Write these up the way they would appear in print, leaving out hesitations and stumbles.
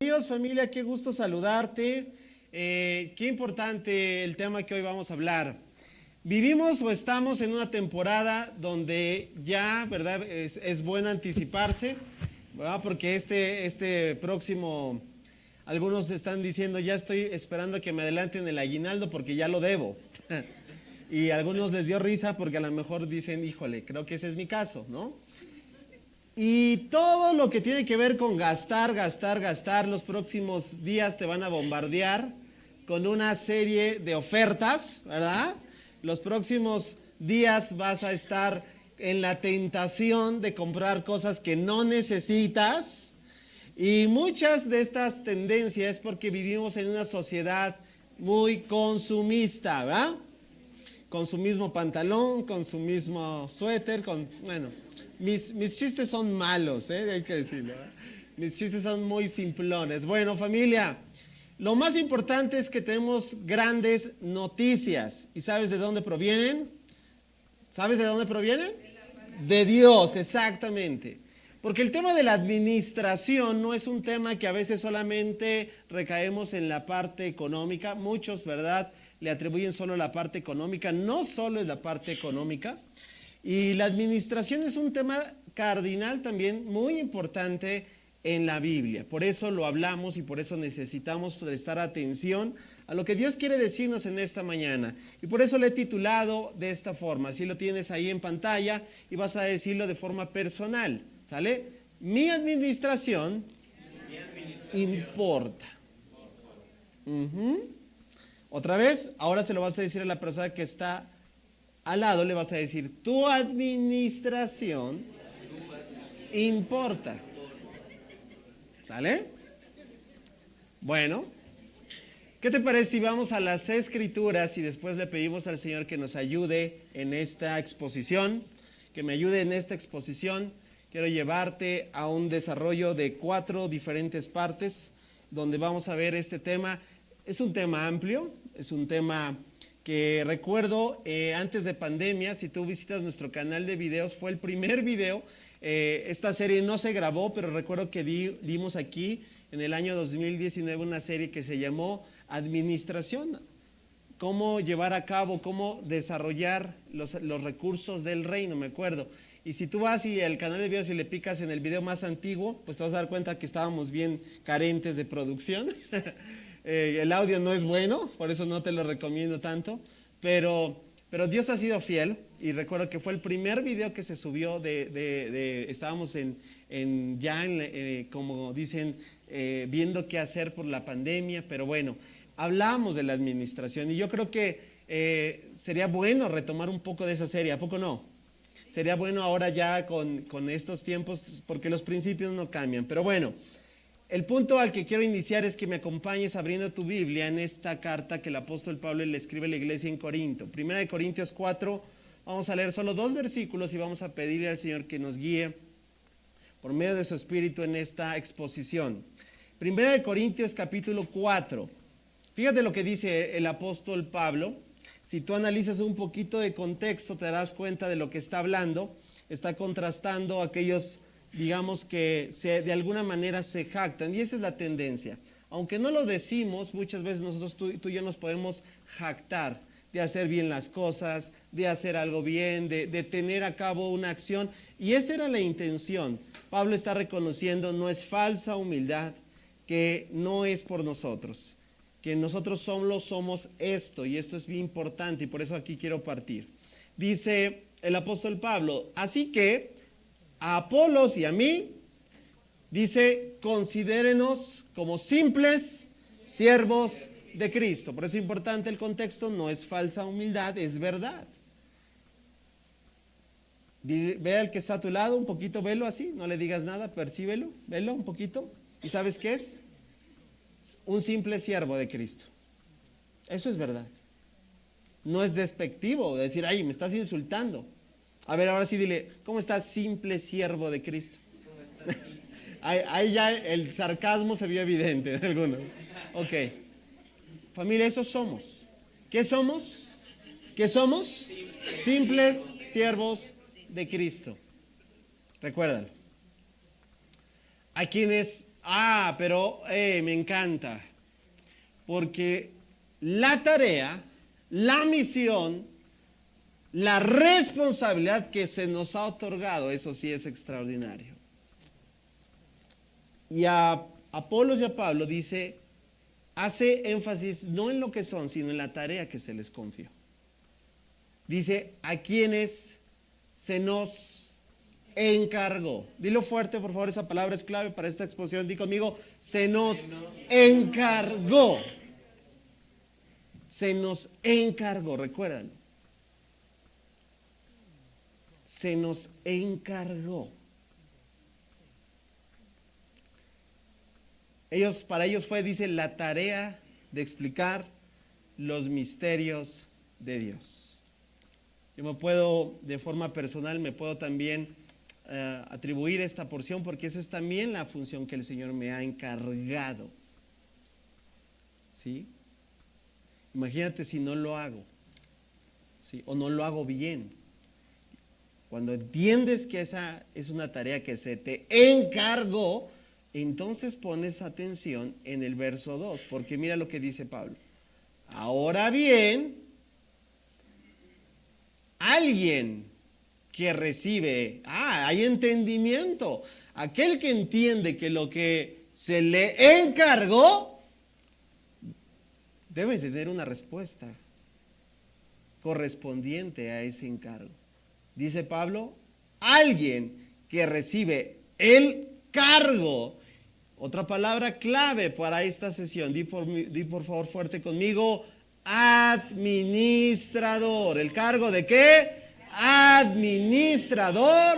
Bienvenidos familia, qué gusto saludarte. Qué importante el tema que hoy vamos a hablar. Vivimos o estamos en una temporada donde ya, ¿verdad? Es bueno anticiparse, ¿verdad? Porque este próximo, algunos están diciendo, ya estoy esperando que me adelanten el aguinaldo porque ya lo debo. Y a algunos les dio risa porque a lo mejor dicen, híjole, creo que ese es mi caso, ¿no? Y todo lo que tiene que ver con gastar, los próximos días te van a bombardear con una serie de ofertas, ¿verdad? Los próximos días vas a estar en la tentación de comprar cosas que no necesitas. Y muchas de estas tendencias es porque vivimos en una sociedad muy consumista, ¿verdad? Con su mismo pantalón, con su mismo suéter, bueno, mis chistes son malos, hay que decirlo, ¿eh? Mis chistes son muy simplones. Bueno, familia, lo más importante es que tenemos grandes noticias. ¿Y sabes de dónde provienen? ¿Sabes de dónde provienen? De Dios, exactamente. Porque el tema de la administración no es un tema que a veces solamente recaemos en la parte económica. Muchos, ¿verdad?, le atribuyen solo la parte económica. No solo es la parte económica. Y la administración es un tema cardinal también muy importante en la Biblia. Por eso lo hablamos y por eso necesitamos prestar atención a lo que Dios quiere decirnos en esta mañana. Y por eso le he titulado de esta forma. Así lo tienes ahí en pantalla y vas a decirlo de forma personal. ¿Sale? Mi administración importa. Otra vez, ahora se lo vas a decir a la persona que está al lado, le vas a decir, tu administración importa. ¿Sale? Bueno, ¿qué te parece si vamos a las Escrituras y después le pedimos al Señor que nos ayude en esta exposición? Que me ayude en esta exposición. Quiero llevarte a un desarrollo de 4 diferentes partes donde vamos a ver este tema. Es un tema amplio, es un tema que recuerdo antes de pandemia. Si tú visitas nuestro canal de videos, fue el primer video. Esta serie no se grabó, pero recuerdo que dimos aquí en el año 2019 una serie que se llamó Administración. Cómo llevar a cabo, cómo desarrollar los recursos del reino, me acuerdo. Y si tú vas y el canal de videos y le picas en el video más antiguo, pues te vas a dar cuenta que estábamos bien carentes de producción. El audio no es bueno, por eso no te lo recomiendo tanto, pero Dios ha sido fiel y recuerdo que fue el primer video que se subió estábamos como dicen, viendo qué hacer por la pandemia, pero bueno, hablamos de la administración y yo creo que sería bueno retomar un poco de esa serie, ¿a poco no? Sería bueno ahora ya con estos tiempos, porque los principios no cambian, pero bueno. El punto al que quiero iniciar es que me acompañes abriendo tu Biblia en esta carta que el apóstol Pablo le escribe a la iglesia en Corinto. Primera de Corintios 4, vamos a leer solo 2 versículos y vamos a pedirle al Señor que nos guíe por medio de su Espíritu en esta exposición. Primera de Corintios capítulo 4. Fíjate lo que dice el apóstol Pablo. Si tú analizas un poquito de contexto, te darás cuenta de lo que está hablando. Está contrastando aquellos, digamos, que de alguna manera se jactan, y esa es la tendencia. Aunque no lo decimos, muchas veces nosotros, tú y yo nos podemos jactar de hacer bien las cosas, de hacer algo bien, de tener a cabo una acción, y esa era la intención. Pablo está reconociendo, no es falsa humildad, que no es por nosotros, que nosotros solo somos esto, y esto es bien importante, y por eso aquí quiero partir. Dice el apóstol Pablo, así que a Apolos y a mí, dice, considérenos como simples siervos de Cristo. Por eso es importante el contexto, no es falsa humildad, es verdad. Ve al que está a tu lado, un poquito, velo así, no le digas nada, percíbelo, velo un poquito. ¿Y sabes qué es? Un simple siervo de Cristo. Eso es verdad. No es despectivo decir, ay, me estás insultando. A ver, ahora sí dile, ¿cómo estás, simple siervo de Cristo? Ahí ya el sarcasmo se vio evidente de algunos. Ok. Familia, eso somos. ¿Qué somos? ¿Qué somos? Simples siervos de Cristo. Recuérdalo. A quienes Pero me encanta. Porque la tarea, la misión, la responsabilidad que se nos ha otorgado, eso sí es extraordinario. Y a Apolos y a Pablo dice, hace énfasis no en lo que son, sino en la tarea que se les confió. Dice, a quienes se nos encargó. Dilo fuerte, por favor, esa palabra es clave para esta exposición. Di conmigo, se nos encargó. Se nos encargó, recuerdan. Se nos encargó. Para ellos fue, dice, la tarea de explicar los misterios de Dios. Yo me puedo, de forma personal, me puedo también atribuir esta porción porque esa es también la función que el Señor me ha encargado. ¿Sí? Imagínate si no lo hago, ¿sí? O no lo hago bien. Cuando entiendes que esa es una tarea que se te encargó, entonces pones atención en el verso 2, porque mira lo que dice Pablo. Ahora bien, alguien que recibe, hay entendimiento. Aquel que entiende que lo que se le encargó debe tener una respuesta correspondiente a ese encargo. Dice Pablo, alguien que recibe el cargo. Otra palabra clave para esta sesión. Di por favor fuerte conmigo. Administrador. ¿El cargo de qué? Administrador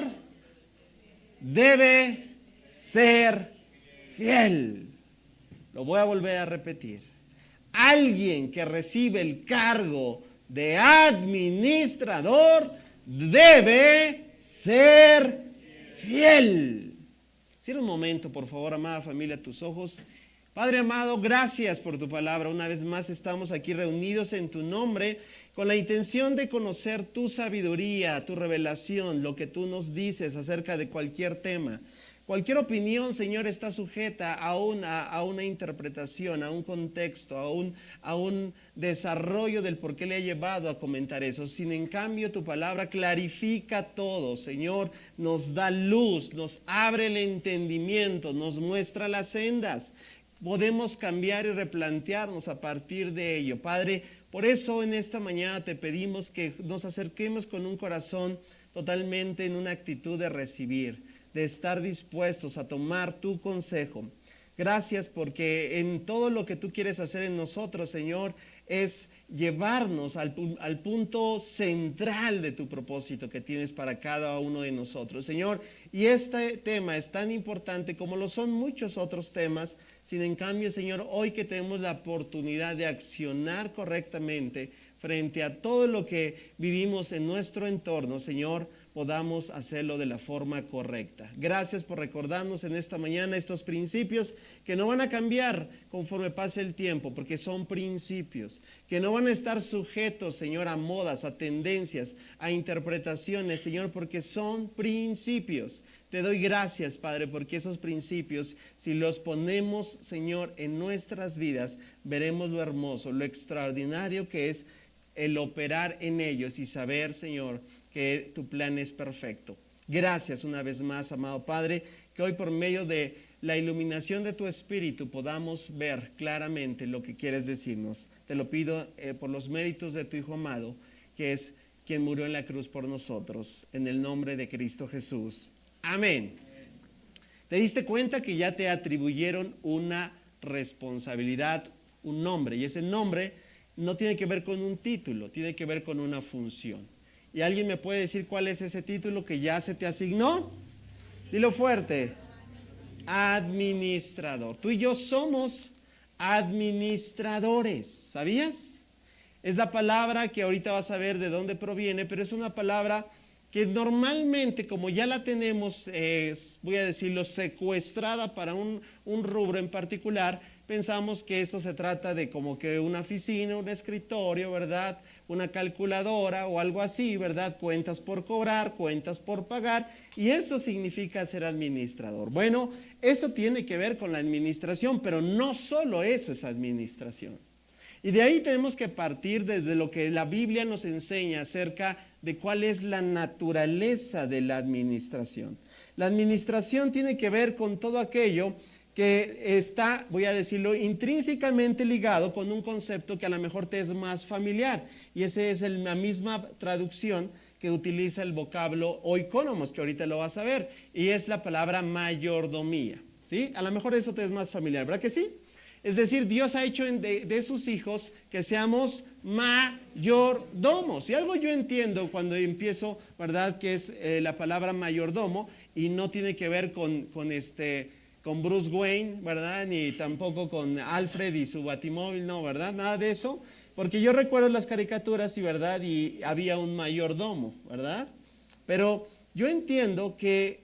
debe ser fiel. Lo voy a volver a repetir. Alguien que recibe el cargo de administrador debe ser fiel. Cierra un momento, por favor, amada familia, tus ojos. Padre amado, gracias por tu palabra. Una vez más estamos aquí reunidos en tu nombre con la intención de conocer tu sabiduría, tu revelación, lo que tú nos dices acerca de cualquier tema. Cualquier opinión, Señor, está sujeta a una interpretación, a un contexto, a un desarrollo del por qué le ha llevado a comentar eso. Sin en cambio, tu palabra clarifica todo, Señor, nos da luz, nos abre el entendimiento, nos muestra las sendas. Podemos cambiar y replantearnos a partir de ello. Padre, por eso en esta mañana te pedimos que nos acerquemos con un corazón totalmente en una actitud de recibir, de estar dispuestos a tomar tu consejo. Gracias porque en todo lo que tú quieres hacer en nosotros, Señor, es llevarnos al punto central de tu propósito que tienes para cada uno de nosotros, Señor. Y este tema es tan importante como lo son muchos otros temas. Sin en cambio, Señor, hoy que tenemos la oportunidad de accionar correctamente frente a todo lo que vivimos en nuestro entorno, Señor, podamos hacerlo de la forma correcta. Gracias por recordarnos en esta mañana estos principios que no van a cambiar conforme pase el tiempo, porque son principios, que no van a estar sujetos, Señor, a modas, a tendencias, a interpretaciones, Señor, porque son principios. Te doy gracias, Padre, porque esos principios, si los ponemos, Señor, en nuestras vidas, veremos lo hermoso, lo extraordinario que es el operar en ellos y saber, Señor, que tu plan es perfecto. Gracias una vez más, amado Padre, que hoy por medio de la iluminación de tu Espíritu podamos ver claramente lo que quieres decirnos. Te lo pido por los méritos de tu Hijo amado, que es quien murió en la cruz por nosotros, en el nombre de Cristo Jesús. Amén. ¿Te diste cuenta que ya te atribuyeron una responsabilidad, un nombre? Y ese nombre no tiene que ver con un título, tiene que ver con una función. ¿Y alguien me puede decir cuál es ese título que ya se te asignó? Dilo fuerte. Administrador. Tú y yo somos administradores, ¿sabías? Es la palabra que ahorita vas a ver de dónde proviene, pero es una palabra que normalmente, como ya la tenemos, voy a decirlo, secuestrada para un rubro en particular, pensamos que eso se trata de como que una oficina, un escritorio, ¿verdad? Una calculadora o algo así, ¿verdad? Cuentas por cobrar, cuentas por pagar, y eso significa ser administrador. Bueno, eso tiene que ver con la administración, pero no solo eso es administración. Y de ahí tenemos que partir desde lo que la Biblia nos enseña acerca de cuál es la naturaleza de la administración. La administración tiene que ver con todo aquello que está, voy a decirlo, intrínsecamente ligado con un concepto que a lo mejor te es más familiar. Y esa es la misma traducción que utiliza el vocablo oikonomos, que ahorita lo vas a ver, y es la palabra mayordomía. ¿Sí? A lo mejor eso te es más familiar, ¿verdad que sí? Es decir, Dios ha hecho de sus hijos que seamos mayordomos. Y algo yo entiendo cuando empiezo, ¿verdad? Que es la palabra mayordomo y no tiene que ver con Bruce Wayne, ¿verdad? Ni tampoco con Alfred y su batimóvil, no, ¿verdad? Nada de eso. Porque yo recuerdo las caricaturas y, ¿verdad? Y había un mayordomo, ¿verdad? Pero yo entiendo que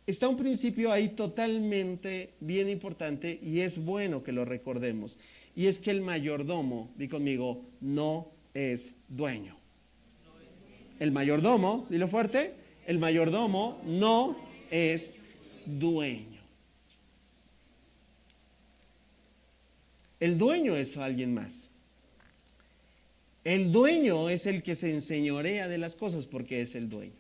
está un principio ahí totalmente bien importante y es bueno que lo recordemos. Y es que el mayordomo, di conmigo, no es dueño. El mayordomo, dilo fuerte, el mayordomo no es dueño. El dueño es alguien más. El dueño es el que se enseñorea de las cosas porque es el dueño.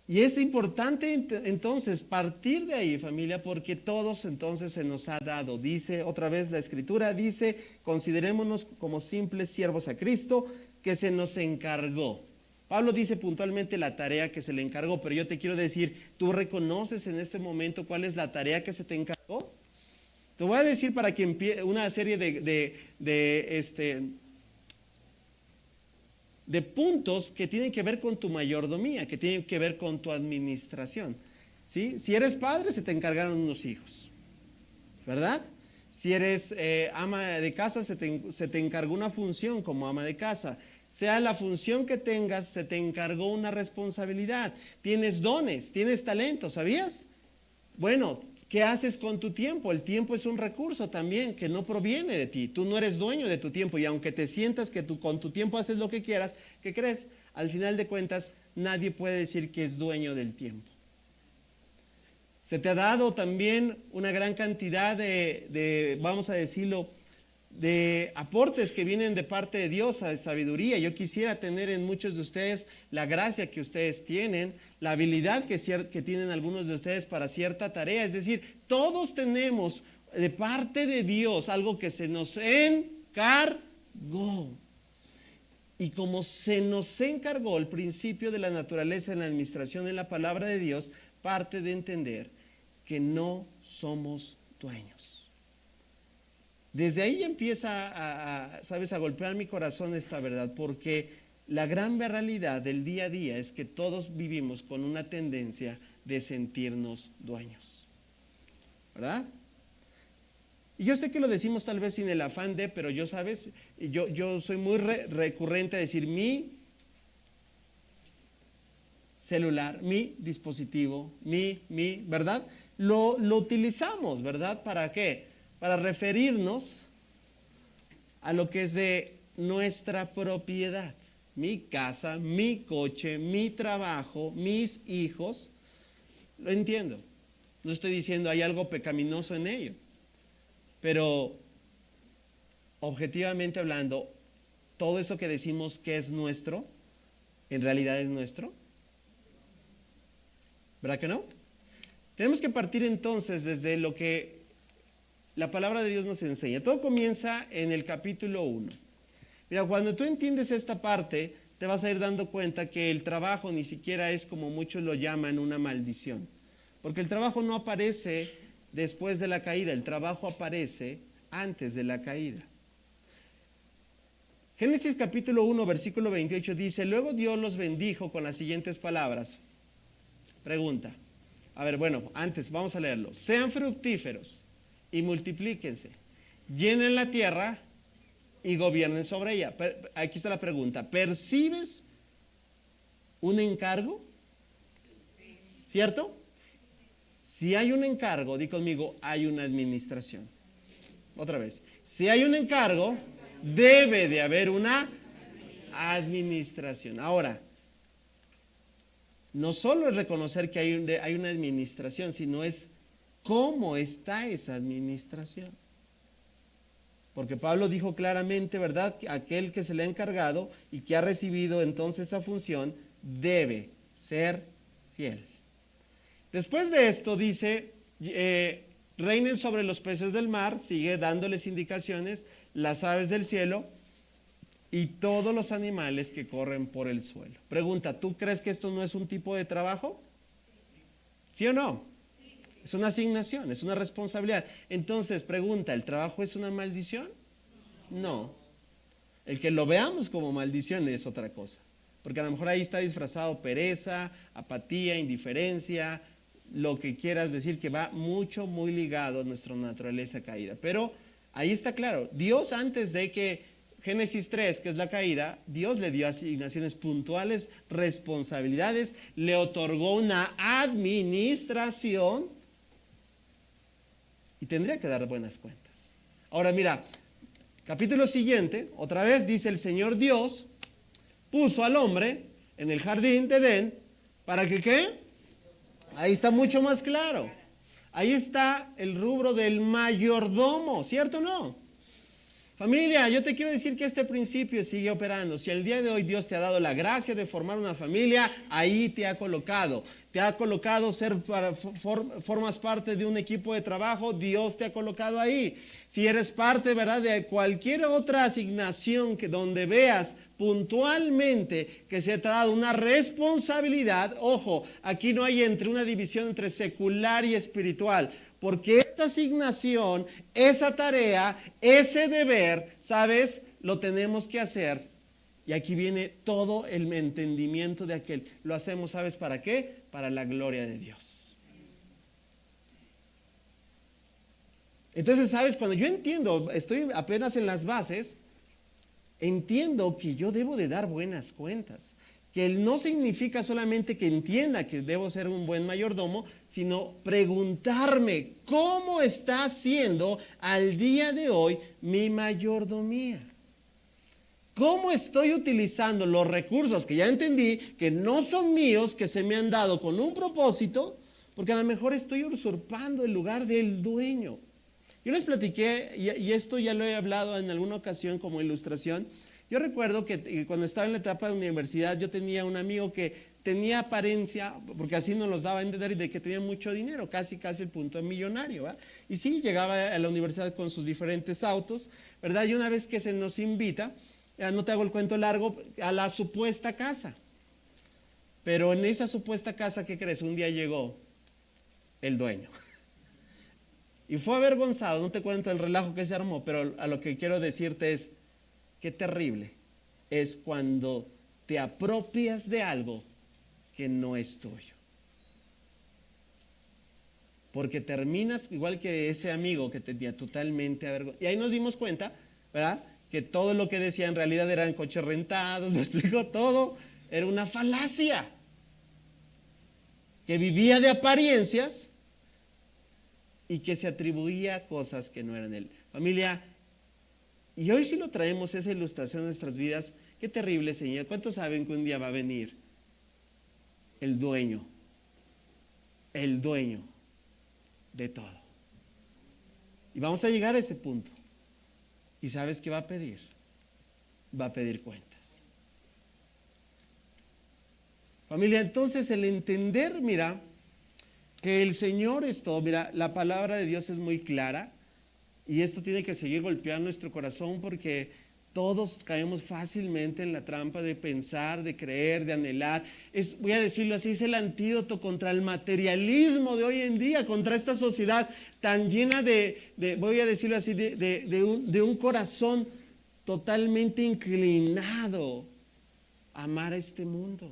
Y es importante entonces partir de ahí, familia, porque todos entonces se nos ha dado. Dice otra vez la Escritura, dice, considerémonos como simples siervos a Cristo, que se nos encargó. Pablo dice puntualmente la tarea que se le encargó, pero yo te quiero decir, ¿tú reconoces en este momento cuál es la tarea que se te encargó? Te voy a decir para que empiece una serie de puntos que tienen que ver con tu mayordomía, que tienen que ver con tu administración. ¿Sí? Si eres padre, se te encargaron unos hijos, ¿verdad? Si eres ama de casa, se te encargó una función como ama de casa. Sea la función que tengas, se te encargó una responsabilidad. Tienes dones, tienes talentos, ¿sabías? Bueno, ¿qué haces con tu tiempo? El tiempo es un recurso también que no proviene de ti. Tú no eres dueño de tu tiempo y aunque te sientas que tú con tu tiempo haces lo que quieras, ¿qué crees? Al final de cuentas, nadie puede decir que es dueño del tiempo. Se te ha dado también una gran cantidad vamos a decirlo, de aportes que vienen de parte de Dios, de sabiduría. Yo quisiera tener en muchos de ustedes la gracia que ustedes tienen, la habilidad que tienen algunos de ustedes para cierta tarea. Es decir, todos tenemos de parte de Dios algo que se nos encargó. Y como se nos encargó el principio de la naturaleza en la administración en la palabra de Dios, parte de entender que no somos dueños. Desde ahí empieza a golpear mi corazón esta verdad, porque la gran realidad del día a día es que todos vivimos con una tendencia de sentirnos dueños, ¿verdad? Y yo sé que lo decimos tal vez sin el afán de, pero yo soy muy recurrente a decir mi celular, mi dispositivo, ¿verdad? Lo utilizamos, ¿verdad? ¿Para qué? Para referirnos a lo que es de nuestra propiedad. Mi casa, mi coche, mi trabajo, mis hijos. Lo entiendo. No estoy diciendo hay algo pecaminoso en ello. Pero objetivamente hablando, todo eso que decimos que es nuestro, ¿en realidad es nuestro? ¿Verdad que no? Tenemos que partir entonces desde lo que la palabra de Dios nos enseña. Todo comienza en el capítulo 1. Mira, cuando tú entiendes esta parte, te vas a ir dando cuenta que el trabajo ni siquiera es como muchos lo llaman una maldición. Porque el trabajo no aparece después de la caída, el trabajo aparece antes de la caída. Génesis capítulo 1, versículo 28 dice, luego Dios los bendijo con las siguientes palabras. Pregunta. A ver, bueno, antes vamos a leerlo. Sean fructíferos y multiplíquense, llenen la tierra y gobiernen sobre ella. Aquí está la pregunta, ¿percibes un encargo, ¿cierto? Si hay un encargo, di conmigo, hay una administración. Otra vez, si hay un encargo, debe de haber una administración. Ahora, no solo es reconocer que hay una administración, sino es cómo está esa administración. Porque Pablo dijo claramente, ¿verdad? Que aquel que se le ha encargado y que ha recibido entonces esa función debe ser fiel. Después de esto dice, reinen sobre los peces del mar, sigue dándoles indicaciones, las aves del cielo y todos los animales que corren por el suelo. Pregunta, ¿tú crees que esto no es un tipo de trabajo? ¿Sí o no? Es una asignación, es una responsabilidad. Entonces, pregunta, ¿el trabajo es una maldición? No. El que lo veamos como maldición es otra cosa. Porque a lo mejor ahí está disfrazado pereza, apatía, indiferencia, lo que quieras decir, que va muy ligado a nuestra naturaleza caída. Pero ahí está claro, Dios antes de que Génesis 3, que es la caída, Dios le dio asignaciones puntuales, responsabilidades, le otorgó una administración y tendría que dar buenas cuentas. Ahora mira, capítulo siguiente, otra vez dice el Señor Dios, puso al hombre en el jardín de Edén, ¿para que qué? Ahí está mucho más claro. Ahí está el rubro del mayordomo, ¿cierto o no? Familia, yo te quiero decir que este principio sigue operando. Si el día de hoy Dios te ha dado la gracia de formar una familia, ahí te ha colocado. Te ha colocado formas parte de un equipo de trabajo, Dios te ha colocado ahí. Si eres parte, ¿verdad?, de cualquier otra asignación que donde veas puntualmente que se te ha dado una responsabilidad, ojo, aquí no hay una división entre secular y espiritual. Porque esa asignación, esa tarea, ese deber, ¿sabes? Lo tenemos que hacer. Y aquí viene todo el entendimiento de aquel. Lo hacemos, ¿sabes para qué? Para la gloria de Dios. Entonces, ¿sabes? Cuando yo entiendo, estoy apenas en las bases, entiendo que yo debo de dar buenas cuentas. Que no significa solamente que entienda que debo ser un buen mayordomo, sino preguntarme cómo está siendo al día de hoy mi mayordomía. ¿Cómo estoy utilizando los recursos que ya entendí que no son míos, que se me han dado con un propósito? Porque a lo mejor estoy usurpando el lugar del dueño. Yo les platiqué, y esto ya lo he hablado en alguna ocasión como ilustración. Yo recuerdo que cuando estaba en la etapa de universidad, yo tenía un amigo que tenía apariencia, porque así nos los daba a entender, de que tenía mucho dinero, casi el punto de millonario, ¿verdad? Y sí, llegaba a la universidad con sus diferentes autos, ¿verdad? Y una vez que se nos invita, no te hago el cuento largo, a la supuesta casa. Pero en esa supuesta casa, ¿qué crees? Un día llegó el dueño. Y fue avergonzado, no te cuento el relajo que se armó, pero a lo que quiero decirte es, qué terrible es cuando te apropias de algo que no es tuyo. Porque terminas igual que ese amigo que te tenía totalmente avergonzado. Y ahí nos dimos cuenta, ¿verdad?, que todo lo que decía en realidad eran coches rentados, me explico, todo era una falacia. Que vivía de apariencias y que se atribuía a cosas que no eran él. Familia, y hoy sí lo traemos esa ilustración de nuestras vidas. Qué terrible, Señor. ¿Cuántos saben que un día va a venir el dueño de todo? Y vamos a llegar a ese punto. ¿Y sabes qué va a pedir? Va a pedir cuentas. Familia, entonces el entender, mira, que el Señor es todo. Mira, la palabra de Dios es muy clara. Y esto tiene que seguir golpeando nuestro corazón porque todos caemos fácilmente en la trampa de pensar, de creer, de anhelar. Voy a decirlo así, es el antídoto contra el materialismo de hoy en día, contra esta sociedad tan llena voy a decirlo así, de un corazón totalmente inclinado a amar a este mundo.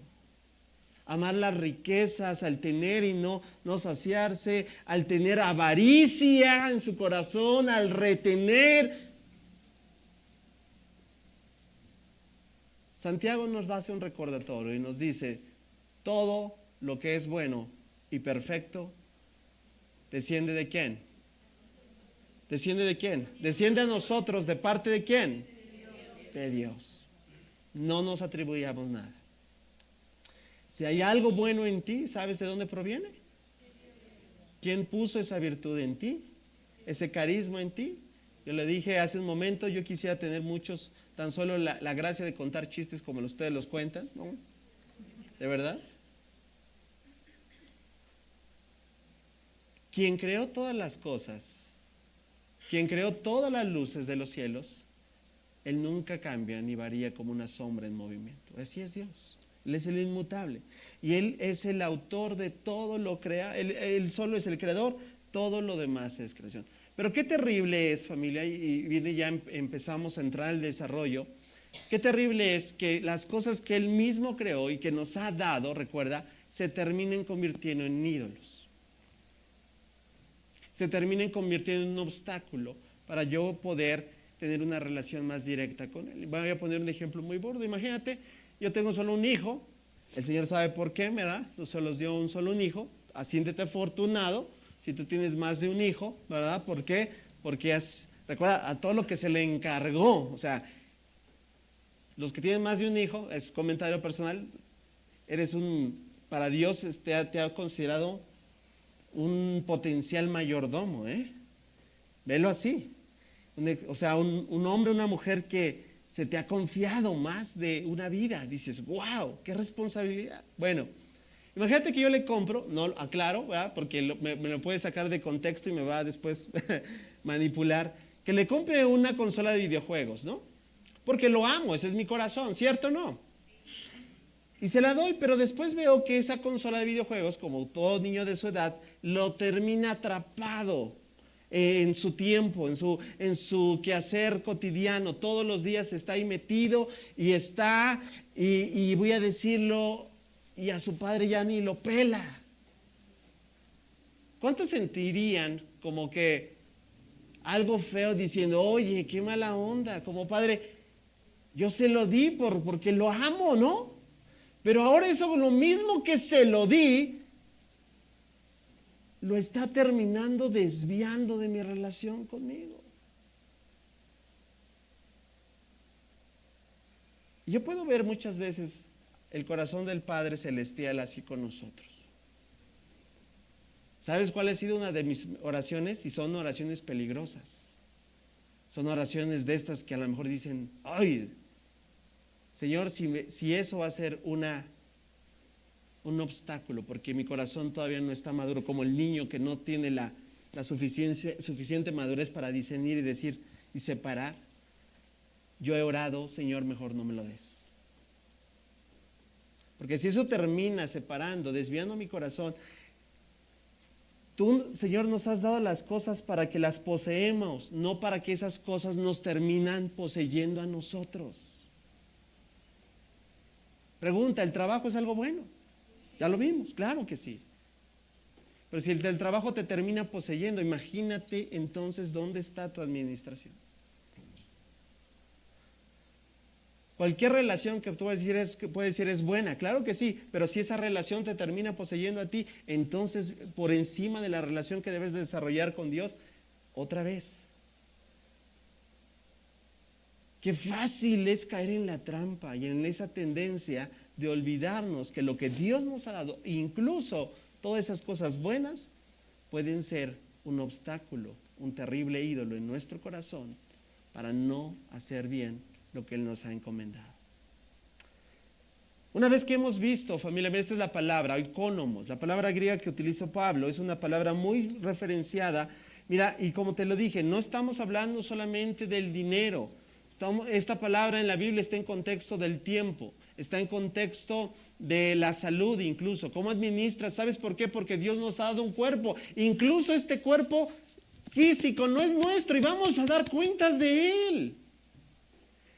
Amar las riquezas, al tener y no saciarse, al tener avaricia en su corazón, al retener. Santiago nos hace un recordatorio y nos dice, todo lo que es bueno y perfecto, ¿desciende de quién? ¿Desciende de quién? Desciende a nosotros, ¿de parte de quién? De Dios. No nos atribuyamos nada. Si hay algo bueno en ti, ¿sabes de dónde proviene? ¿Quién puso esa virtud en ti? Ese carisma en ti. Yo le dije hace un momento, yo quisiera tener muchos, tan solo la gracia de contar chistes como ustedes los cuentan, ¿no? ¿De verdad? Quien creó todas las cosas, quien creó todas las luces de los cielos, Él nunca cambia ni varía como una sombra en movimiento. Así es Dios. Él es el inmutable. Y Él es el autor de todo lo crea. Él solo es el creador, todo lo demás es creación. Pero qué terrible es, familia, y viene ya empezamos a entrar al desarrollo. Qué terrible es que las cosas que Él mismo creó y que nos ha dado, recuerda, se terminen convirtiendo en ídolos. Se terminen convirtiendo en un obstáculo para yo poder tener una relación más directa con Él. Voy a poner un ejemplo muy burdo. Imagínate, yo tengo solo un hijo. El Señor sabe por qué, ¿verdad? No se los dio solo un hijo. Siéntete afortunado si tú tienes más de un hijo, ¿verdad? ¿Por qué? Porque recuerda, a todo lo que se le encargó, o sea, los que tienen más de un hijo, es comentario personal, para Dios te ha considerado un potencial mayordomo, ¿eh? Velo así. O sea, un hombre, una mujer que se te ha confiado más de una vida. Dices, wow, qué responsabilidad. Bueno, imagínate que yo le compro, no aclaro, ¿verdad? Porque me lo puede sacar de contexto y me va a después manipular, que le compre una consola de videojuegos, ¿no? Porque lo amo, ese es mi corazón, ¿cierto o no? Y se la doy, pero después veo que esa consola de videojuegos, como todo niño de su edad, lo termina atrapado en su tiempo, en su quehacer cotidiano. Todos los días está ahí metido y voy a decirlo, y a su padre ya ni lo pela. ¿Cuántos sentirían como que algo feo diciendo, oye, qué mala onda, como padre, yo se lo di porque lo amo, ¿no? Pero ahora eso, lo mismo que se lo di, lo está terminando desviando de mi relación conmigo. Yo puedo ver muchas veces el corazón del Padre Celestial así con nosotros. ¿Sabes cuál ha sido una de mis oraciones? Y son oraciones peligrosas. Son oraciones de estas que a lo mejor dicen, ay, Señor, si eso va a ser un obstáculo, porque mi corazón todavía no está maduro, como el niño que no tiene la suficiente madurez para discernir y decir y separar. Yo he orado, Señor, mejor no me lo des. Porque si eso termina separando, desviando mi corazón, tú, Señor, nos has dado las cosas para que las poseemos, no para que esas cosas nos terminan poseyendo a nosotros. Pregunta, ¿el trabajo es algo bueno? Ya lo vimos, claro que sí. Pero si el del trabajo te termina poseyendo, imagínate entonces dónde está tu administración. Cualquier relación que tú puedes decir es buena, claro que sí, pero si esa relación te termina poseyendo a ti, entonces por encima de la relación que debes desarrollar con Dios, otra vez. Qué fácil es caer en la trampa y en esa tendencia de olvidarnos que lo que Dios nos ha dado, incluso todas esas cosas buenas, pueden ser un obstáculo, un terrible ídolo en nuestro corazón para no hacer bien lo que Él nos ha encomendado. Una vez que hemos visto, familia, esta es la palabra, oikonomos, la palabra griega que utilizó Pablo, es una palabra muy referenciada. Mira, y como te lo dije, no estamos hablando solamente del dinero. Esta palabra en la Biblia está en contexto del tiempo, está en contexto de la salud incluso. ¿Cómo administras? ¿Sabes por qué? Porque Dios nos ha dado un cuerpo. Incluso este cuerpo físico no es nuestro y vamos a dar cuentas de él.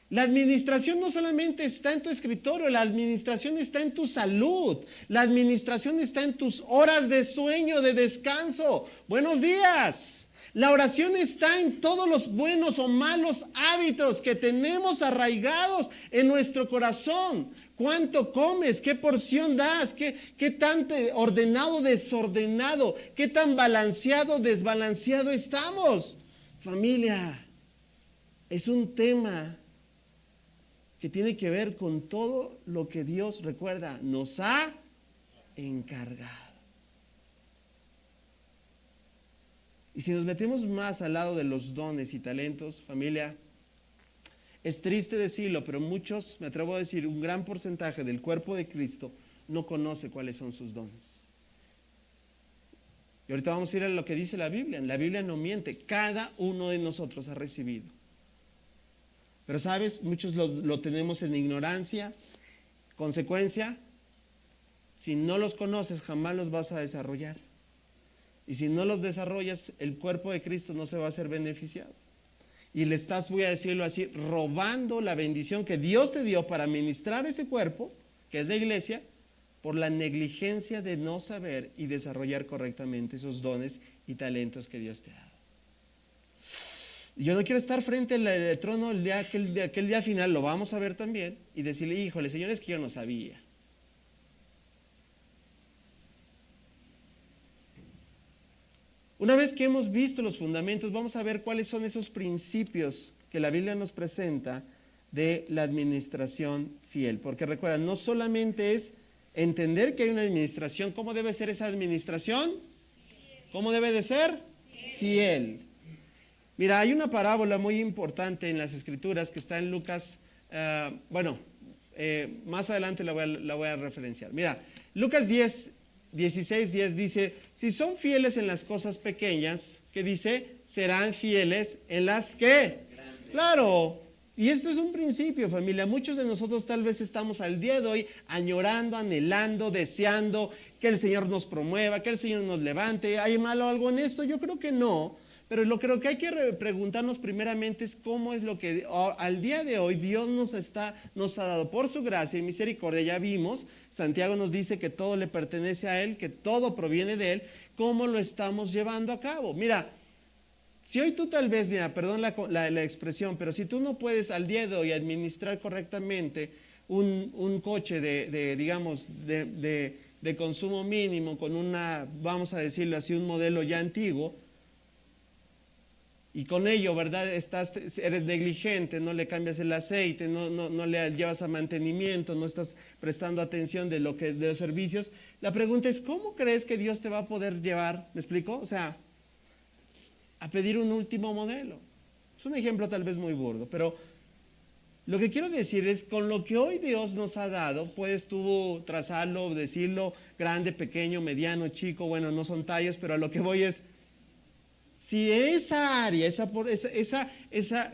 La administración no solamente está en tu escritorio, la administración está en tu salud, la administración está en tus horas de sueño, de descanso. Buenos días. La oración está en todos los buenos o malos hábitos que tenemos arraigados en nuestro corazón. ¿Cuánto comes? ¿Qué porción das? ¿Qué tan ordenado, desordenado? ¿Qué tan balanceado, desbalanceado estamos? Familia, es un tema que tiene que ver con todo lo que Dios, recuerda, nos ha encargado. Y si nos metemos más al lado de los dones y talentos, familia, es triste decirlo, pero muchos, me atrevo a decir, un gran porcentaje del cuerpo de Cristo no conoce cuáles son sus dones. Y ahorita vamos a ir a lo que dice la Biblia. La Biblia no miente, cada uno de nosotros ha recibido. Pero sabes, muchos lo tenemos en ignorancia. Consecuencia, si no los conoces, jamás los vas a desarrollar. Y si no los desarrollas, el cuerpo de Cristo no se va a ser beneficiado. Y le estás, voy a decirlo así, robando la bendición que Dios te dio para ministrar ese cuerpo, que es la iglesia, por la negligencia de no saber y desarrollar correctamente esos dones y talentos que Dios te ha dado. Yo no quiero estar frente al trono aquel día final, lo vamos a ver también, y decirle, híjole, Señor, es que yo no sabía. Una vez que hemos visto los fundamentos, vamos a ver cuáles son esos principios que la Biblia nos presenta de la administración fiel. Porque recuerda, no solamente es entender que hay una administración. ¿Cómo debe ser esa administración? ¿Cómo debe de ser? Fiel. Mira, hay una parábola muy importante en las Escrituras que está en Lucas, más adelante la voy a referenciar. Mira, Lucas 16:10 dice, si son fieles en las cosas pequeñas, ¿qué dice? Serán fieles en las que. Claro, y esto es un principio, familia. Muchos de nosotros tal vez estamos al día de hoy añorando, anhelando, deseando que el Señor nos promueva, que el Señor nos levante. ¿Hay malo algo en eso? Yo creo que no. Pero lo que hay que preguntarnos primeramente es cómo es lo que al día de hoy Dios nos ha dado por su gracia y misericordia. Ya vimos, Santiago nos dice que todo le pertenece a Él, que todo proviene de Él. ¿Cómo lo estamos llevando a cabo? Mira, si hoy tú tal vez, mira, perdón la expresión, pero si tú no puedes al día de hoy administrar correctamente un coche de consumo mínimo con vamos a decirlo así, un modelo ya antiguo, y con ello, ¿verdad? Eres negligente, no le cambias el aceite, no le llevas a mantenimiento, no estás prestando atención de los servicios. La pregunta es, ¿cómo crees que Dios te va a poder llevar? ¿Me explico? O sea, a pedir un último modelo. Es un ejemplo tal vez muy burdo, pero lo que quiero decir es, con lo que hoy Dios nos ha dado, puedes tú trazarlo, decirlo, grande, pequeño, mediano, chico, bueno, no son tallas, pero a lo que voy es, si esa área, esa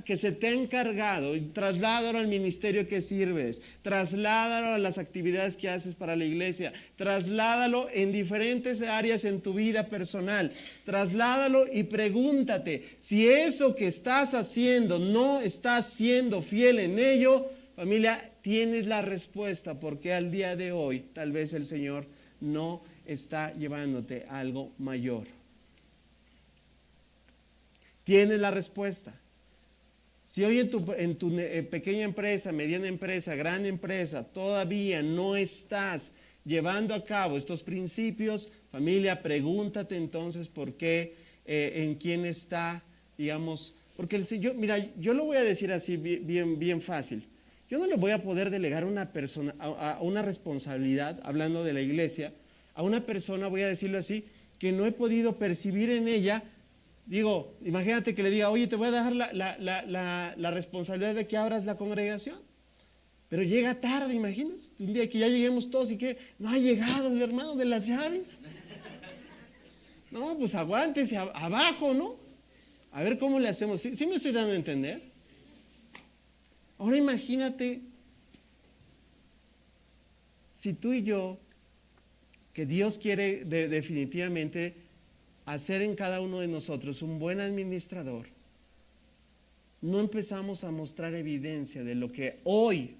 que se te ha encargado, trasládalo al ministerio que sirves, trasládalo a las actividades que haces para la iglesia, trasládalo en diferentes áreas en tu vida personal, trasládalo y pregúntate, si eso que estás haciendo no estás siendo fiel en ello, familia, tienes la respuesta, porque al día de hoy tal vez el Señor no está llevándote a algo mayor. Tienes la respuesta. Si hoy en tu pequeña empresa, mediana empresa, gran empresa, todavía no estás llevando a cabo estos principios, familia, pregúntate entonces por qué, en quién está, digamos, porque el Señor, mira, yo lo voy a decir así bien fácil. Yo no le voy a poder delegar a una persona, a una responsabilidad, hablando de la iglesia, a una persona, voy a decirlo así, que no he podido percibir en ella. Digo, imagínate que le diga, oye, te voy a dejar la responsabilidad de que abras la congregación. Pero llega tarde, imaginas. Un día que ya lleguemos todos y que no ha llegado el hermano de las llaves. No, pues aguántese abajo, ¿no? A ver cómo le hacemos. ¿Sí me estoy dando a entender? Ahora imagínate si tú y yo, que Dios quiere definitivamente hacer en cada uno de nosotros un buen administrador, no empezamos a mostrar evidencia de lo que hoy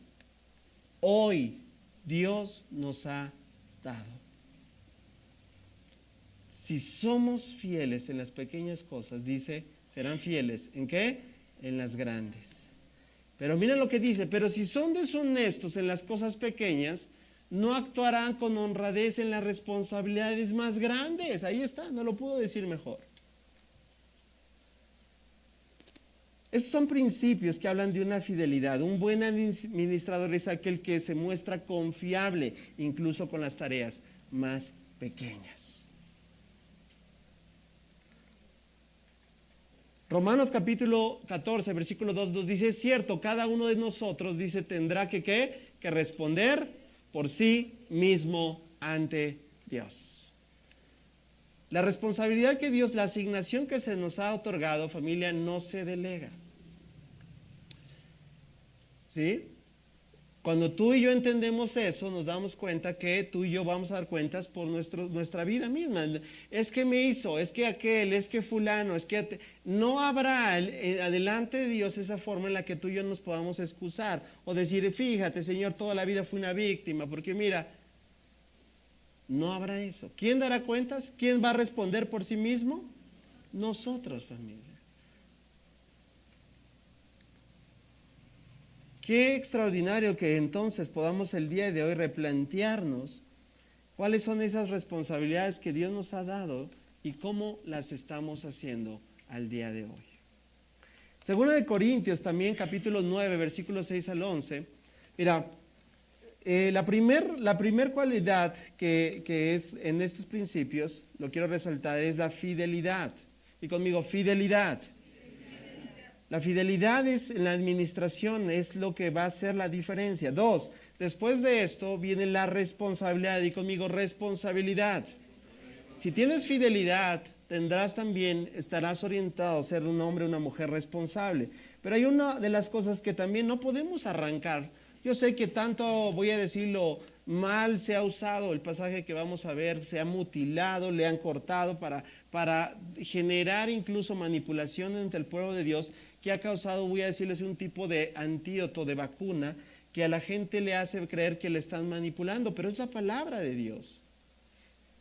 Dios nos ha dado. Si somos fieles en las pequeñas cosas, dice, serán fieles. ¿En qué? En las grandes. Pero mira lo que dice, pero si son deshonestos en las cosas pequeñas, no actuarán con honradez en las responsabilidades más grandes. Ahí está, no lo puedo decir mejor. Esos son principios que hablan de una fidelidad. Un buen administrador es aquel que se muestra confiable, incluso con las tareas más pequeñas. Romanos capítulo 14, versículo 2 dice, es cierto, cada uno de nosotros, dice, tendrá que responder por sí mismo ante Dios. La responsabilidad que Dios, la asignación que se nos ha otorgado, familia, no se delega. ¿Sí? Cuando tú y yo entendemos eso, nos damos cuenta que tú y yo vamos a dar cuentas por nuestra vida misma. Es que me hizo, es que aquel, es que fulano, es que... No habrá adelante de Dios esa forma en la que tú y yo nos podamos excusar o decir, fíjate, Señor, toda la vida fui una víctima, porque mira, no habrá eso. ¿Quién dará cuentas? ¿Quién va a responder por sí mismo? Nosotros, familia. Qué extraordinario que entonces podamos el día de hoy replantearnos cuáles son esas responsabilidades que Dios nos ha dado y cómo las estamos haciendo al día de hoy. Segunda de Corintios también, capítulo 9, versículos 6 al 11. Mira, la primer cualidad que es en estos principios, lo quiero resaltar, es la fidelidad. Y conmigo, fidelidad. La fidelidad en la administración es lo que va a hacer la diferencia. 2, después de esto viene la responsabilidad. Y conmigo, responsabilidad. Si tienes fidelidad, estarás orientado a ser un hombre o una mujer responsable. Pero hay una de las cosas que también no podemos arrancar. Yo sé que tanto, voy a decirlo, mal se ha usado el pasaje que vamos a ver, se ha mutilado, le han cortado para generar incluso manipulación entre el pueblo de Dios, que ha causado, voy a decirles, un tipo de antídoto, de vacuna, que a la gente le hace creer que le están manipulando, pero es la palabra de Dios.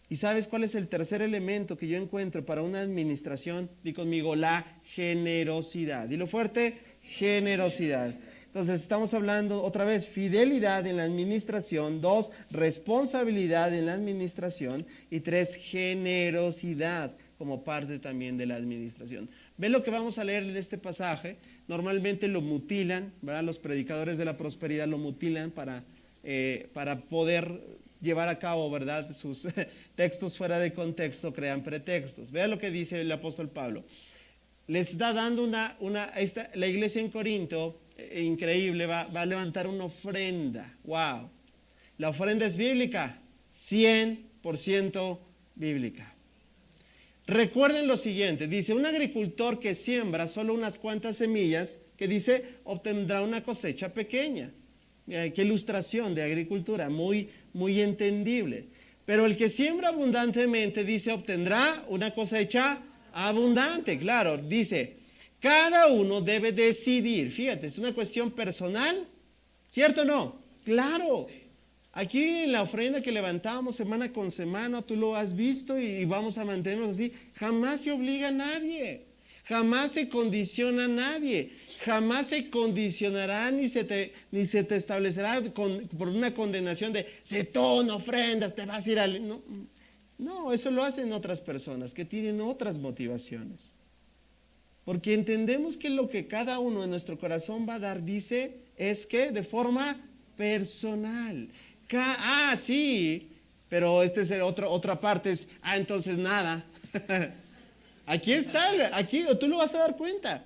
¿Y sabes cuál es el tercer elemento que yo encuentro para una administración? Di conmigo, la generosidad. Dilo fuerte, generosidad. Entonces estamos hablando otra vez, fidelidad en la administración. 2, responsabilidad en la administración. Y 3, generosidad como parte también de la administración. ¿Ven lo que vamos a leer en este pasaje? Normalmente lo mutilan, ¿verdad? Los predicadores de la prosperidad lo mutilan para poder llevar a cabo, ¿verdad? Sus textos fuera de contexto, crean pretextos. Vean lo que dice el apóstol Pablo. Les está dando la iglesia en Corinto, increíble, va a levantar una ofrenda. ¡Wow! La ofrenda es bíblica, 100% bíblica. Recuerden lo siguiente, dice, un agricultor que siembra solo unas cuantas semillas, que dice, obtendrá una cosecha pequeña. Mira, qué ilustración de agricultura, muy, muy entendible. Pero el que siembra abundantemente, dice, obtendrá una cosecha abundante. Claro, dice, cada uno debe decidir. Fíjate, es una cuestión personal, ¿cierto o no? Claro. Aquí en la ofrenda que levantamos semana con semana, tú lo has visto y vamos a mantenernos así. Jamás se obliga a nadie, jamás se condiciona a nadie, jamás se condicionará ni se te establecerá por una condenación de si tú no ofrendas te vas a ir al... No, eso lo hacen otras personas que tienen otras motivaciones. Porque entendemos que lo que cada uno en nuestro corazón va a dar, dice, es que de forma personal. Sí, pero otra parte es, entonces nada. Aquí está, aquí tú lo vas a dar cuenta.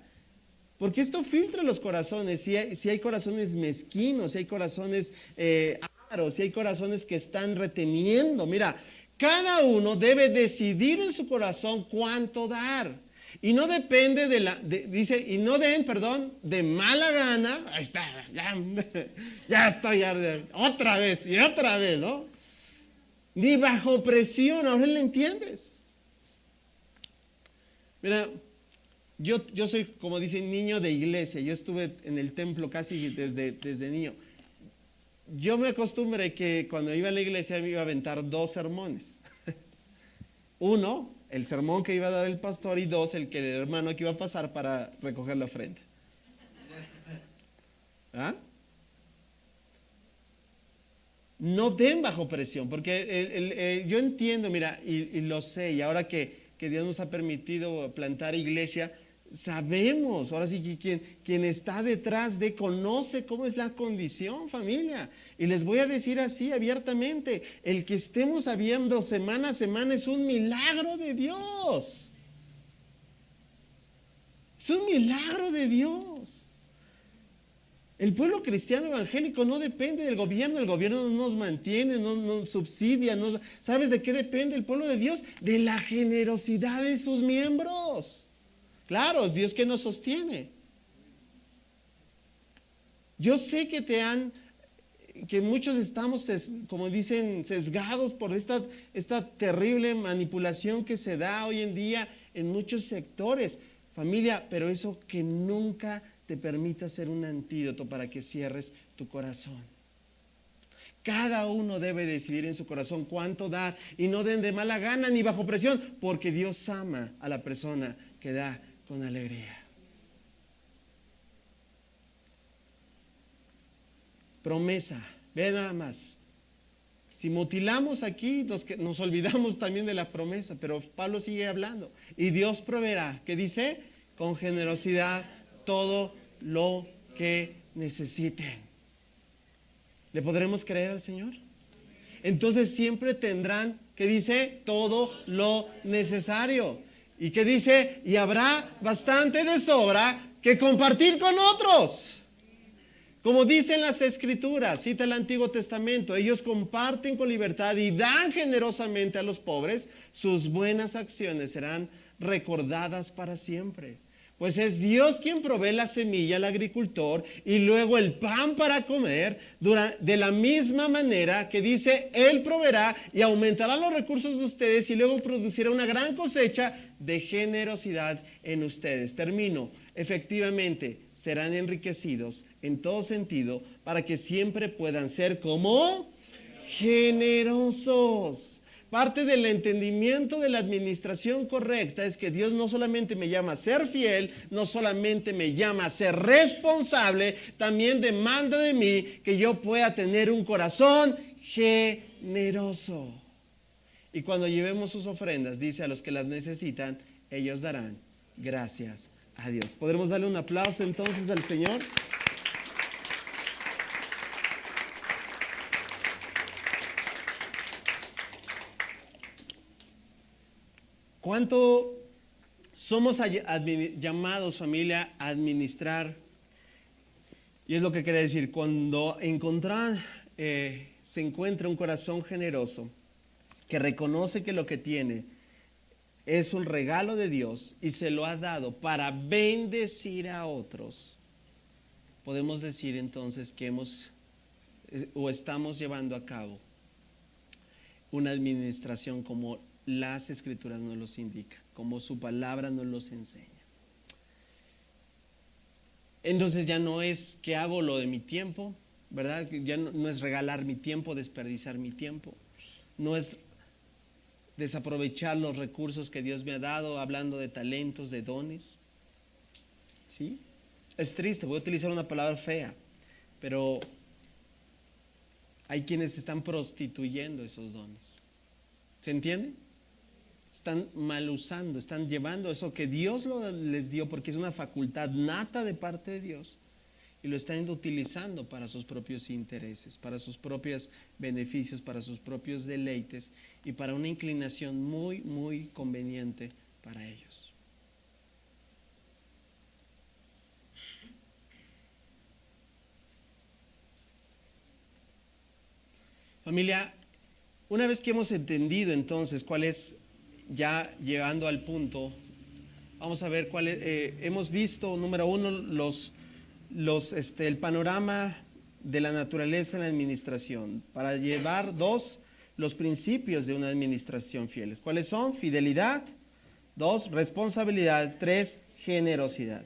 Porque esto filtra los corazones. Si hay corazones mezquinos, si hay corazones ávaros, si hay corazones que están reteniendo. Mira, cada uno debe decidir en su corazón cuánto dar. Y no depende dice, y no den, de mala gana. Ahí está, ya estoy, otra vez, ¿no? Ni bajo presión, ahora le entiendes. Mira, yo soy, como dicen, niño de iglesia. Yo estuve en el templo casi desde niño. Yo me acostumbré que cuando iba a la iglesia me iba a aventar 2 sermones. Uno el sermón que iba a dar el pastor y 2, el hermano que iba a pasar para recoger la ofrenda. ¿Ah? No den bajo presión, porque yo entiendo, mira, y lo sé, y ahora que Dios nos ha permitido plantar iglesia, sabemos, ahora sí que quien está detrás de conoce cómo es la condición, familia. Y les voy a decir así abiertamente, el que estemos habiendo semana a semana es un milagro de Dios. Es un milagro de Dios. El pueblo cristiano evangélico no depende del gobierno, el gobierno no nos mantiene, no nos subsidia, ¿sabes de qué depende el pueblo de Dios? De la generosidad de sus miembros. Claro, es Dios que nos sostiene. Yo sé que muchos estamos, como dicen, sesgados por esta terrible manipulación que se da hoy en día en muchos sectores. Familia, pero eso que nunca te permita ser un antídoto para que cierres tu corazón. Cada uno debe decidir en su corazón cuánto da, y no den de mala gana ni bajo presión, porque Dios ama a la persona que da con alegría. Promesa, ve nada más. Si mutilamos aquí, nos olvidamos también de la promesa, pero Pablo sigue hablando. Y Dios proveerá, ¿qué dice? Con generosidad todo lo que necesiten. ¿Le podremos creer al Señor? Entonces siempre tendrán, ¿qué dice? Todo lo necesario. ¿Y qué dice? Y habrá bastante de sobra que compartir con otros. Como dicen las Escrituras, cita el Antiguo Testamento, ellos comparten con libertad y dan generosamente a los pobres, sus buenas acciones serán recordadas para siempre. Pues es Dios quien provee la semilla al agricultor y luego el pan para comer, de la misma manera que dice, Él proveerá y aumentará los recursos de ustedes y luego producirá una gran cosecha de generosidad en ustedes. Termino. Efectivamente, serán enriquecidos en todo sentido para que siempre puedan ser como generosos. Parte del entendimiento de la administración correcta es que Dios no solamente me llama a ser fiel, no solamente me llama a ser responsable, también demanda de mí que yo pueda tener un corazón generoso. Y cuando llevemos sus ofrendas, dice, a los que las necesitan, ellos darán gracias a Dios. ¿Podremos darle un aplauso entonces al Señor? ¿Cuánto somos llamados, familia, a administrar? Y es lo que quiere decir, cuando se encuentra un corazón generoso, que reconoce que lo que tiene es un regalo de Dios y se lo ha dado para bendecir a otros, podemos decir entonces que estamos llevando a cabo una administración como las Escrituras nos los indican, como su palabra nos los enseña. Entonces ya no es que hago lo de mi tiempo, ¿verdad? Ya no es regalar mi tiempo, desperdiciar mi tiempo, no es desaprovechar los recursos que Dios me ha dado, hablando de talentos, de dones. ¿Sí? Es triste, voy a utilizar una palabra fea, pero hay quienes están prostituyendo esos dones. ¿Se entiende? Están mal usando, están llevando eso que Dios les dio porque es una facultad nata de parte de Dios y lo están utilizando para sus propios intereses, para sus propios beneficios, para sus propios deleites y para una inclinación muy, muy conveniente para ellos. Familia, una vez que hemos entendido entonces cuál es, ya llegando al punto, vamos a ver cuál es, hemos visto, número uno, el panorama de la naturaleza en la administración, para llevar dos, los principios de una administración fieles. ¿Cuáles son? Fidelidad, dos, responsabilidad, tres, generosidad.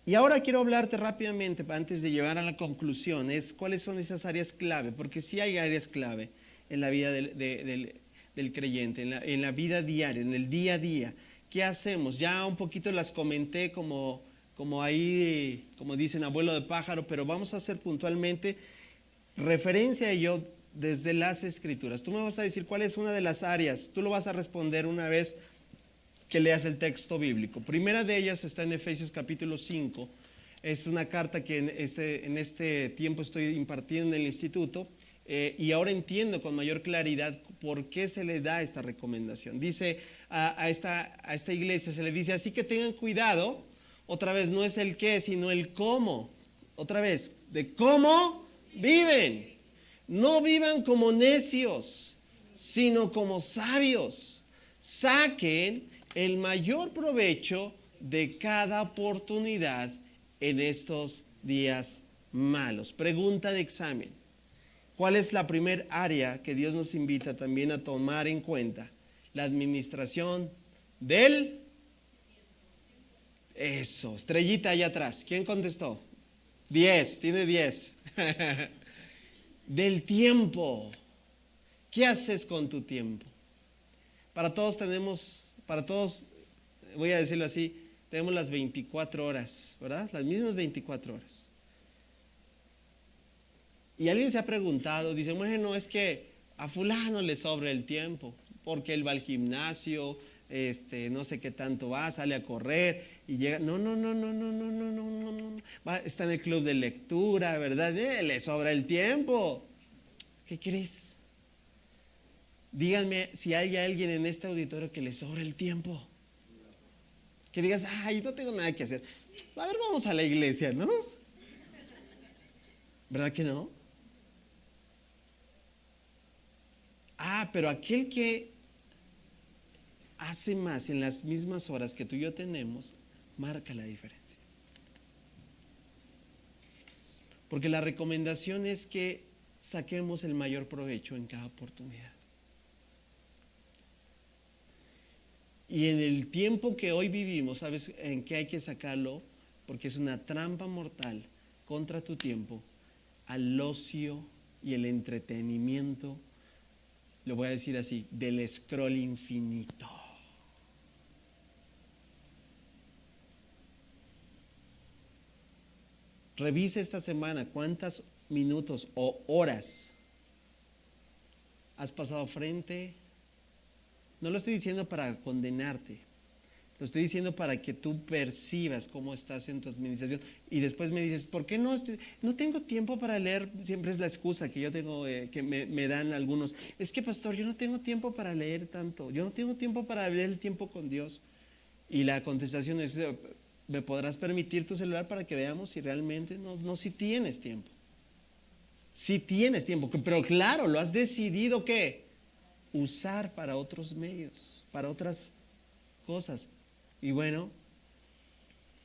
Y ahora quiero hablarte rápidamente, antes de llegar a la conclusión, cuáles son esas áreas clave, porque sí hay áreas clave en la vida del creyente, en la vida diaria, en el día a día. ¿Qué hacemos? Ya un poquito las comenté como ahí, como dicen, abuelo de pájaro, pero vamos a hacer puntualmente referencia a ello desde las Escrituras. Tú me vas a decir cuál es una de las áreas, tú lo vas a responder una vez que leas el texto bíblico. Primera de ellas está en Efesios capítulo 5, es una carta que en este tiempo estoy impartiendo en el instituto, y ahora entiendo con mayor claridad por qué se le da esta recomendación. Dice a esta iglesia, se le dice, así que tengan cuidado, otra vez, no es el qué, sino el cómo, otra vez, de cómo viven. No vivan como necios, sino como sabios. Saquen el mayor provecho de cada oportunidad en estos días malos. Pregunta de examen. ¿Cuál es la primer área que Dios nos invita también a tomar en cuenta? La administración del... Eso, estrellita allá atrás. ¿Quién contestó? 10, tiene 10. Del tiempo. ¿Qué haces con tu tiempo? Para todos, voy a decirlo así, tenemos las 24 horas, ¿verdad? Las mismas 24 horas. Y alguien se ha preguntado, dice, bueno, es que a fulano le sobra el tiempo, porque él va al gimnasio, no sé qué tanto va, sale a correr y llega, no, está en el club de lectura, ¿verdad? Le sobra el tiempo. ¿Qué crees? Díganme si hay alguien en este auditorio que le sobra el tiempo. Que digas, ay, no tengo nada que hacer. A ver, vamos a la iglesia, ¿no? ¿Verdad que no? Pero aquel que hace más en las mismas horas que tú y yo tenemos, marca la diferencia. Porque la recomendación es que saquemos el mayor provecho en cada oportunidad. Y en el tiempo que hoy vivimos, ¿sabes en qué hay que sacarlo? Porque es una trampa mortal contra tu tiempo, al ocio y el entretenimiento, lo voy a decir así, del scroll infinito. Revisa esta semana cuántos minutos o horas has pasado frente. No lo estoy diciendo para condenarte, lo estoy diciendo para que tú percibas cómo estás en tu administración. Y después me dices, ¿por qué no tengo tiempo para leer? Siempre es la excusa que yo tengo, que me dan algunos. Es que, pastor, yo no tengo tiempo para leer tanto, yo no tengo tiempo para leer el tiempo con Dios. Y la contestación es, ¿me podrás permitir tu celular para que veamos si realmente no si tienes tiempo? Si tienes tiempo, pero claro, lo has decidido ¿qué? Usar para otros medios, para otras cosas. Y bueno,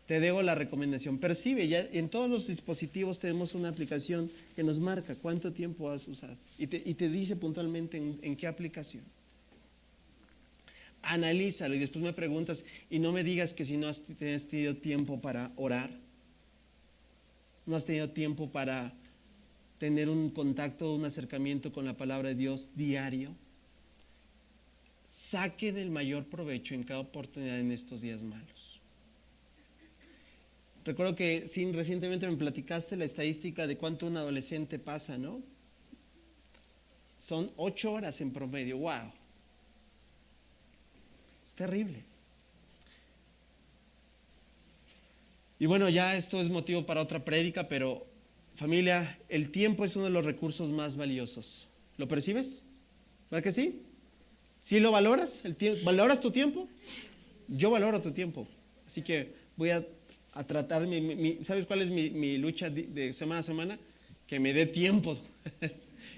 te dejo la recomendación. Percibe, ya en todos los dispositivos tenemos una aplicación que nos marca cuánto tiempo has usado y te dice puntualmente en qué aplicación. Analízalo y después me preguntas y no me digas que si no has tenido tiempo para orar, no has tenido tiempo para tener un contacto, un acercamiento con la palabra de Dios diario. Saquen el mayor provecho en cada oportunidad en estos días malos. Recuerdo que recientemente me platicaste la estadística de cuánto un adolescente pasa, ¿no? Son 8 horas en promedio. ¡Wow! Es terrible. Y bueno, ya esto es motivo para otra prédica, pero familia, el tiempo es uno de los recursos más valiosos. ¿Lo percibes? ¿Verdad que sí? ¿Sí lo valoras? ¿Valoras tu tiempo? Yo valoro tu tiempo. Así que voy a tratar, ¿sabes cuál es mi lucha de semana a semana? Que me dé tiempo.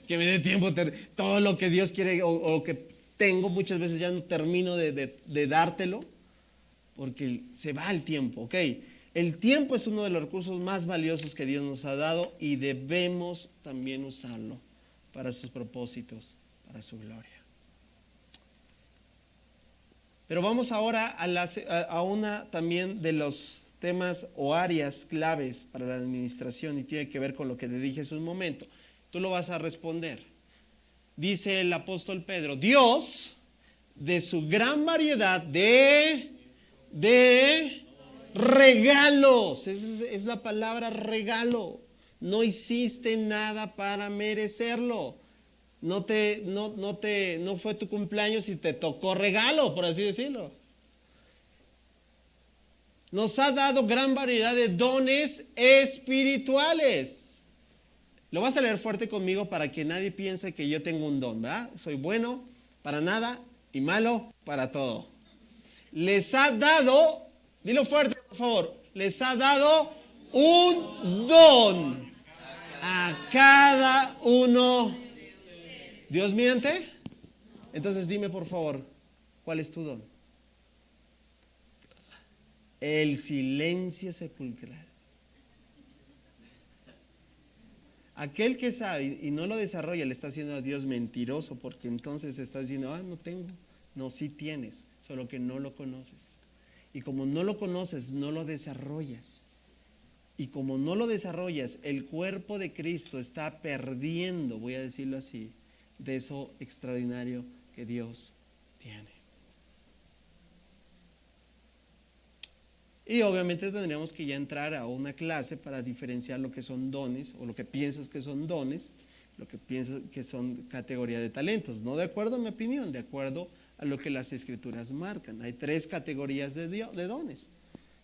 Que me dé tiempo. Todo lo que Dios quiere o que tengo muchas veces ya no termino de dártelo. Porque se va el tiempo, ¿ok? El tiempo es uno de los recursos más valiosos que Dios nos ha dado y debemos también usarlo para sus propósitos, para su gloria. Pero vamos ahora a una también de los temas o áreas claves para la administración y tiene que ver con lo que te dije hace un momento. Tú lo vas a responder. dice el apóstol Pedro, Dios, de su gran variedad de regalos, esa es la palabra regalo. No hiciste nada para merecerlo. No fue tu cumpleaños y te tocó regalo, por así decirlo. Nos ha dado gran variedad de dones espirituales. Lo vas a leer fuerte conmigo para que nadie piense que yo tengo un don, ¿verdad? Soy bueno para nada y malo para todo. Les ha dado, dilo fuerte por favor, les ha dado un don a cada uno. ¿Dios miente? Entonces dime por favor, ¿cuál es tu don? El silencio sepulcral. Aquel que sabe y no lo desarrolla le está haciendo a Dios mentiroso, porque entonces está diciendo, no tengo. No, sí tienes, solo que no lo conoces. Y como no lo conoces, no lo desarrollas. Y como no lo desarrollas, el cuerpo de Cristo está perdiendo, voy a decirlo así, de eso extraordinario que Dios tiene. Y obviamente tendríamos que ya entrar a una clase para diferenciar lo que son dones, o lo que piensas que son dones, lo que piensas que son categoría de talentos. No de acuerdo a mi opinión, de acuerdo a lo que las escrituras marcan. Hay 3 categorías de dones,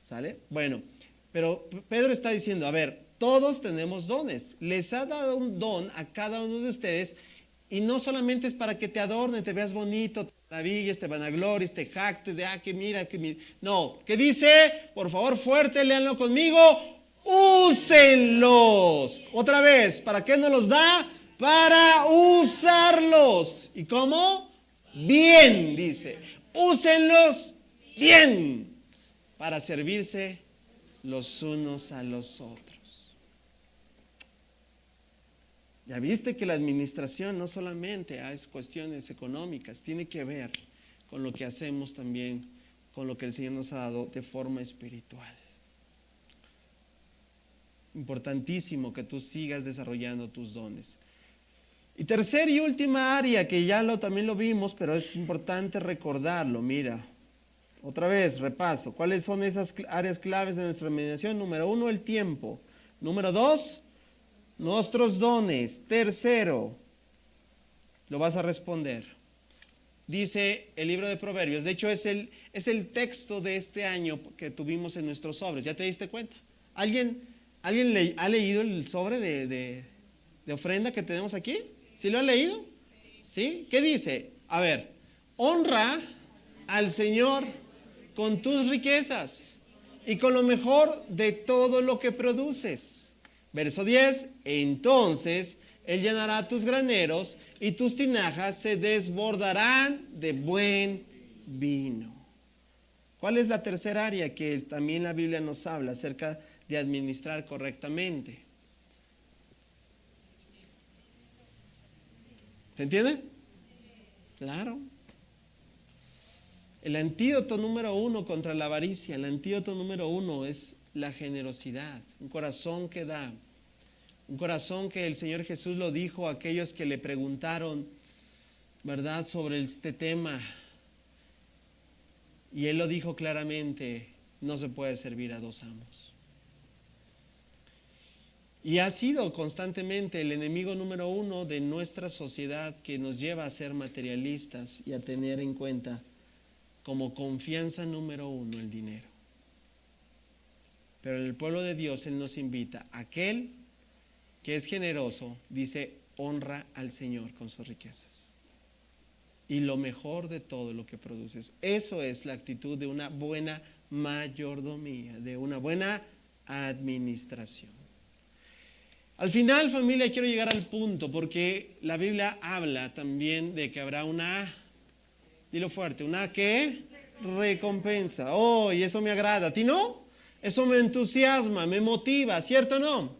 ¿sale? Bueno, pero Pedro está diciendo, a ver, todos tenemos dones. Les ha dado un don a cada uno de ustedes, y no solamente es para que te adornen, te veas bonito, te maravilles, te vanaglories, te jactes de, que mira, que mira. No, ¿qué dice? Por favor, fuerte, léanlo conmigo. Úsenlos. Otra vez, ¿para qué nos los da? Para usarlos. ¿Y cómo? Bien, dice. Úsenlos bien para servirse los unos a los otros. Ya viste que la administración no solamente es cuestiones económicas, tiene que ver con lo que hacemos también, con lo que el Señor nos ha dado de forma espiritual. Importantísimo que tú sigas desarrollando tus dones. Y tercera y última área, que ya también lo vimos, pero es importante recordarlo. Mira, otra vez, repaso. ¿Cuáles son esas áreas claves de nuestra administración? Número 1, el tiempo. Número 2, nuestros dones. Tercero, lo vas a responder. Dice el libro de Proverbios, de hecho es el texto de este año que tuvimos en nuestros sobres. ¿Ya te diste cuenta? ¿Alguien ha leído el sobre de ofrenda que tenemos aquí? ¿Sí lo ha leído? ¿Sí? ¿Qué dice? A ver, honra al Señor con tus riquezas y con lo mejor de todo lo que produces. Verso 10, entonces Él llenará tus graneros y tus tinajas se desbordarán de buen vino. ¿Cuál es la tercera área que también la Biblia nos habla acerca de administrar correctamente? ¿Se entiende? Claro. El antídoto número 1 contra la avaricia, el antídoto número 1 es la generosidad, un corazón que da, un corazón que el Señor Jesús lo dijo a aquellos que le preguntaron, ¿verdad?, sobre este tema. Y Él lo dijo claramente, no se puede servir a 2 amos. Y ha sido constantemente el enemigo número 1 de nuestra sociedad, que nos lleva a ser materialistas y a tener en cuenta como confianza número 1 el dinero. Pero en el pueblo de Dios Él nos invita, aquel que es generoso, dice, honra al Señor con sus riquezas y lo mejor de todo lo que produces. Eso es la actitud de una buena mayordomía, de una buena administración. Al final, familia, quiero llegar al punto, porque la Biblia habla también de que habrá una, dilo fuerte, una ¿qué? Recompensa. Oh, y eso me agrada. ¿A ti no? Eso me entusiasma, me motiva, ¿cierto o no?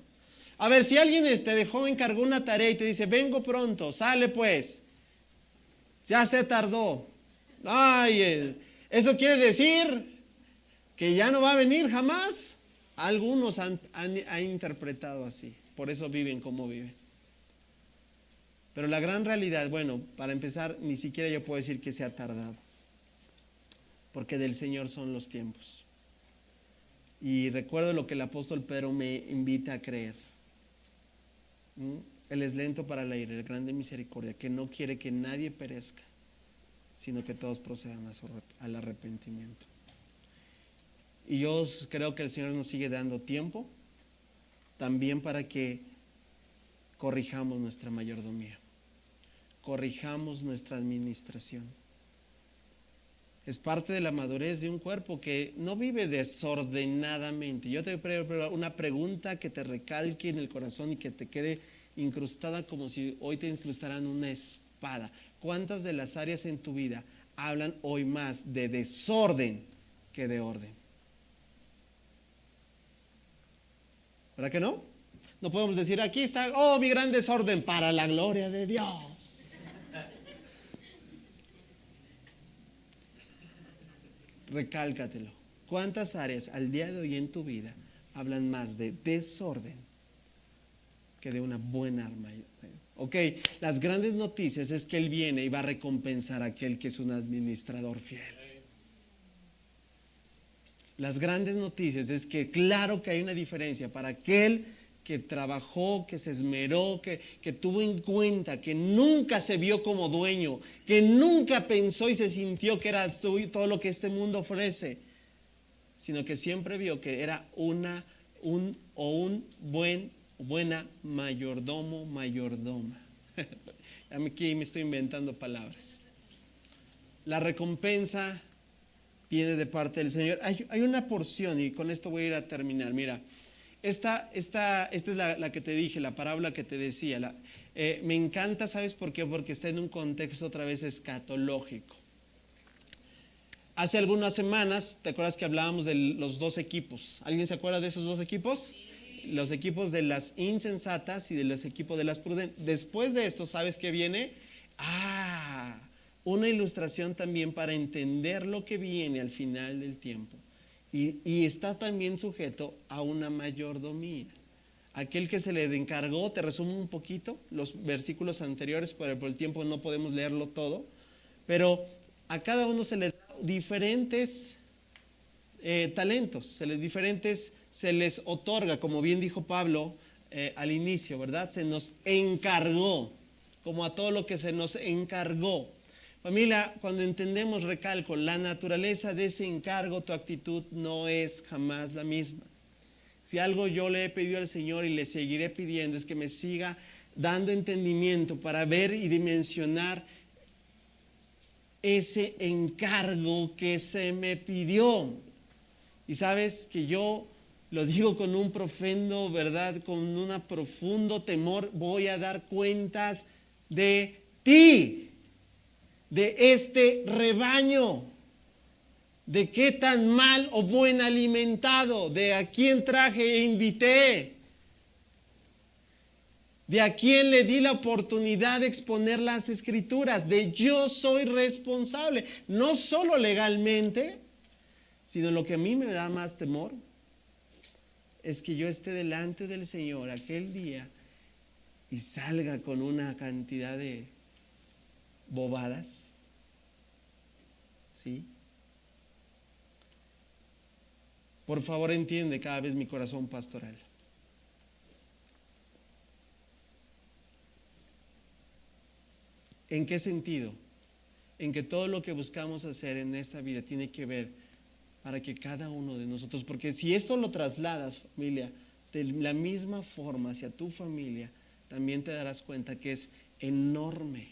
A ver, si alguien te dejó, encargó una tarea y te dice, vengo pronto, sale pues, ya se tardó. Ay, eso quiere decir que ya no va a venir jamás. Algunos han interpretado así, por eso viven como viven. Pero la gran realidad, bueno, para empezar, ni siquiera yo puedo decir que se ha tardado, porque del Señor son los tiempos. Y recuerdo lo que el apóstol Pedro me invita a creer. Él es lento para la ira, el grande misericordia, que no quiere que nadie perezca, sino que todos procedan al arrepentimiento. Y yo creo que el Señor nos sigue dando tiempo también para que corrijamos nuestra mayordomía, corrijamos nuestra administración. Es parte de la madurez de un cuerpo que no vive desordenadamente. Yo te voy a preguntar una pregunta que te recalque en el corazón y que te quede incrustada como si hoy te incrustaran una espada. ¿Cuántas de las áreas en tu vida hablan hoy más de desorden que de orden? ¿Verdad que no? No podemos decir, aquí está, oh, mi gran desorden, para la gloria de Dios. Recálcatelo. ¿Cuántas áreas al día de hoy en tu vida hablan más de desorden que de una buena arma? Ok, las grandes noticias es que Él viene y va a recompensar a aquel que es un administrador fiel. Las grandes noticias es que claro que hay una diferencia para aquel que trabajó, que se esmeró, que tuvo en cuenta, que nunca se vio como dueño, que nunca pensó y se sintió que era todo lo que este mundo ofrece, sino que siempre vio que era buena mayordomo, mayordoma. Aquí me estoy inventando palabras. La recompensa viene de parte del Señor. Hay una porción, y con esto voy a ir a terminar. Mira, esta es la que te dije, la parábola que te decía. Me encanta, ¿sabes por qué? Porque está en un contexto otra vez escatológico. Hace algunas semanas, ¿te acuerdas que hablábamos de los dos equipos? ¿Alguien se acuerda de esos dos equipos? Sí. Los equipos de las insensatas y de los equipos de las prudentes. Después de esto, ¿sabes qué viene? Una ilustración también para entender lo que viene al final del tiempo. Y está también sujeto a una mayordomía. Aquel que se le encargó, te resumo un poquito los versículos anteriores, pero por el tiempo no podemos leerlo todo, pero a cada uno se le da diferentes talentos, se les otorga, como bien dijo Pablo al inicio, ¿verdad? Se nos encargó, como a todo lo que se nos encargó. Familia, cuando entendemos, recalco, la naturaleza de ese encargo, tu actitud no es jamás la misma. Si algo yo le he pedido al Señor y le seguiré pidiendo es que me siga dando entendimiento para ver y dimensionar ese encargo que se me pidió. Y sabes que yo lo digo con un profundo, ¿verdad? Con un profundo temor, voy a dar cuentas de ti, de este rebaño, de qué tan mal o buen alimentado, de a quién traje e invité, de a quién le di la oportunidad de exponer las escrituras, de yo soy responsable, no solo legalmente, sino lo que a mí me da más temor es que yo esté delante del Señor aquel día y salga con una cantidad de bobadas, ¿sí? Por favor, entiende cada vez mi corazón pastoral. ¿En qué sentido? En que todo lo que buscamos hacer en esta vida tiene que ver para que cada uno de nosotros, porque si esto lo trasladas, familia, de la misma forma hacia tu familia, también te darás cuenta que es enorme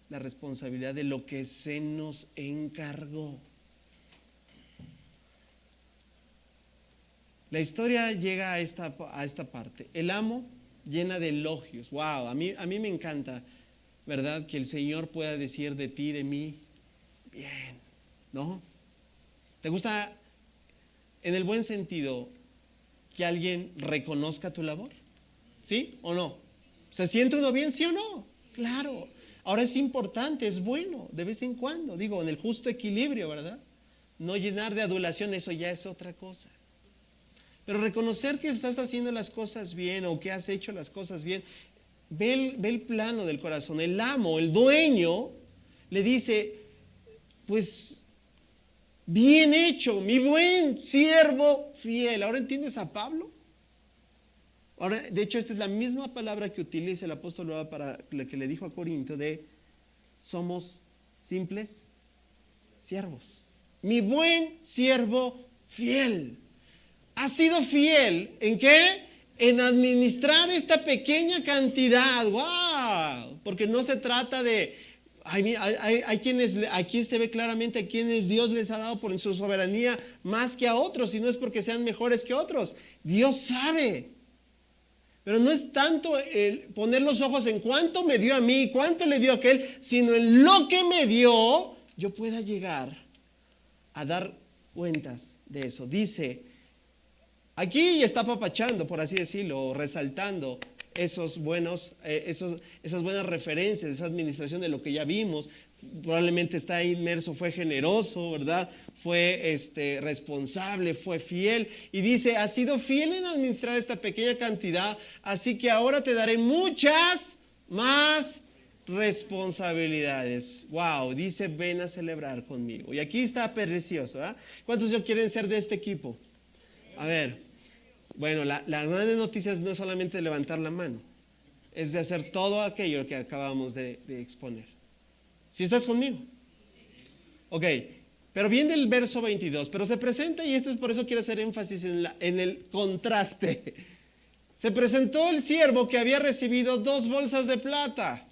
la responsabilidad de lo que se nos encargó. La historia llega a esta parte. El amo llena de elogios. Wow, a mí me encanta, ¿verdad? Que el Señor pueda decir de ti, de mí, bien, ¿no? ¿Te gusta, en el buen sentido, que alguien reconozca tu labor? ¿Sí o no? ¿Se siente uno bien, sí o no? Claro. Ahora es importante, es bueno, de vez en cuando, digo, en el justo equilibrio, ¿verdad? No llenar de adulación, eso ya es otra cosa. Pero reconocer que estás haciendo las cosas bien o que has hecho las cosas bien, ve el plano del corazón. El amo, el dueño, le dice, pues, bien hecho, mi buen siervo fiel. ¿Ahora entiendes a Pablo? Ahora, de hecho, esta es la misma palabra que utiliza el apóstol Pablo para lo que le dijo a Corinto de somos simples siervos. Mi buen siervo fiel. ¿Ha sido fiel en qué? En administrar esta pequeña cantidad. ¡Wow! Porque no se trata de... Hay quienes, aquí se ve claramente a quienes Dios les ha dado por su soberanía más que a otros, y no es porque sean mejores que otros. Dios sabe. Pero no es tanto el poner los ojos en cuánto me dio a mí, cuánto le dio a aquel, sino en lo que me dio, yo pueda llegar a dar cuentas de eso. Dice, aquí está apapachando, por así decirlo, resaltando esas buenas referencias, esa administración de lo que ya vimos. Probablemente está inmerso, fue generoso, ¿verdad? Fue responsable, fue fiel. Y dice, has sido fiel en administrar esta pequeña cantidad, así que ahora te daré muchas más responsabilidades. Wow, dice, ven a celebrar conmigo. Y aquí está precioso, ¿verdad? ¿Cuántos quieren ser de este equipo? A ver, bueno, las grandes noticias no es solamente levantar la mano, es de hacer todo aquello que acabamos de exponer. ¿Sí estás conmigo? Ok, pero viene el verso 22, pero se presenta, y esto es por eso quiero hacer énfasis en el contraste. Se presentó el siervo que había recibido 2 bolsas de plata.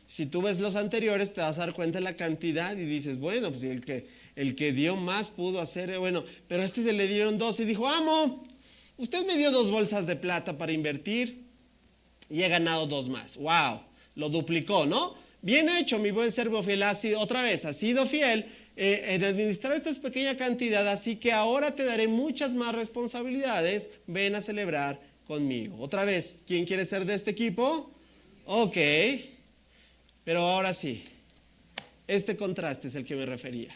Si tú ves los anteriores te vas a dar cuenta de la cantidad y dices, bueno, pues el que dio más pudo hacer, bueno, pero a este se le dieron 2 y dijo, amo, usted me dio 2 bolsas de plata para invertir y he ganado 2 más. Wow, lo duplicó, ¿no? Bien hecho, mi buen siervo fiel, ha sido fiel en administrar esta pequeña cantidad, así que ahora te daré muchas más responsabilidades, ven a celebrar conmigo. Otra vez, ¿quién quiere ser de este equipo? Ok, pero ahora sí, este contraste es el que me refería.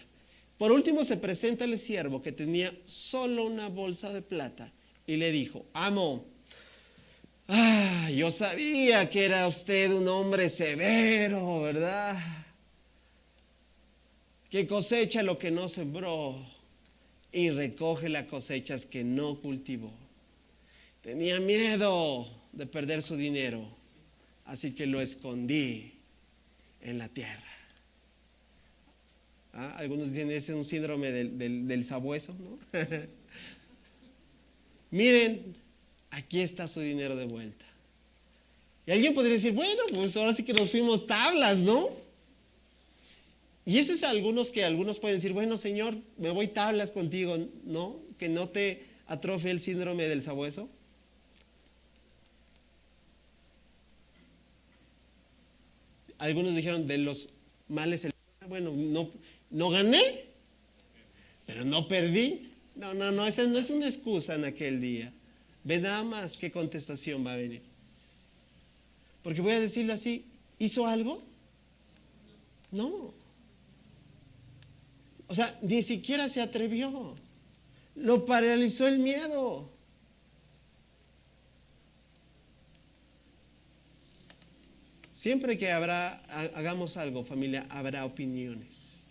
Por último se presenta el siervo que tenía solo una bolsa de plata y le dijo, amo, yo sabía que era usted un hombre severo, ¿verdad? Que cosecha lo que no sembró y recoge las cosechas que no cultivó. Tenía miedo de perder su dinero, así que lo escondí en la tierra. Algunos dicen ese es un síndrome del sabueso, ¿no? Miren, aquí está su dinero de vuelta. Y alguien podría decir, bueno, pues ahora sí que nos fuimos tablas, ¿no? Y eso es algunos pueden decir, bueno, Señor, me voy tablas contigo, ¿no? Que no te atrofie el síndrome del sabueso. Algunos dijeron, de los males, bueno, no gané, pero no perdí. No, esa no es una excusa en aquel día. Ve nada más qué contestación va a venir. Porque voy a decirlo así, ¿hizo algo? No. O sea, ni siquiera se atrevió. Lo paralizó el miedo. Siempre que hagamos algo, familia, habrá opiniones.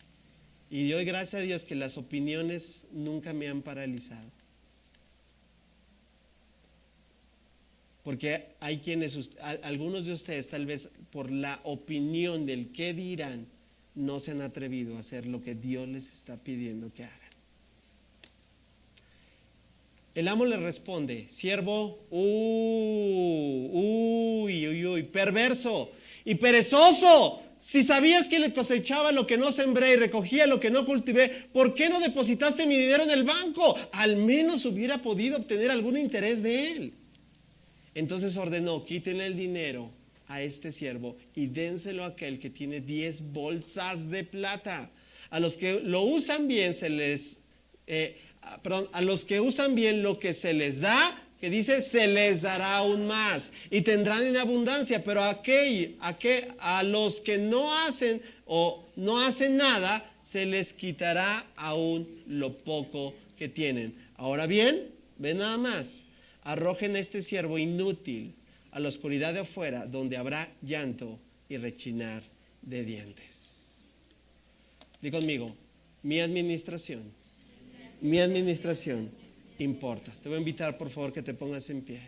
Y doy gracias a Dios que las opiniones nunca me han paralizado. Porque hay algunos de ustedes tal vez por la opinión del qué dirán, no se han atrevido a hacer lo que Dios les está pidiendo que hagan. El amo le responde, siervo, perverso y perezoso. Si sabías que le cosechaba lo que no sembré y recogía lo que no cultivé, ¿por qué no depositaste mi dinero en el banco? Al menos hubiera podido obtener algún interés de él. Entonces ordenó, quítenle el dinero a este siervo y dénselo a aquel que tiene 10 bolsas de plata. A los que lo usan bien a los que usan bien lo que se les da, que dice, se les dará aún más y tendrán en abundancia, pero a los que no hacen o no hacen nada, se les quitará aún lo poco que tienen. Ahora bien, ven nada más, arrojen a este siervo inútil a la oscuridad de afuera, donde habrá llanto y rechinar de dientes. Di conmigo, mi administración importa. Te voy a invitar, por favor, que te pongas en pie.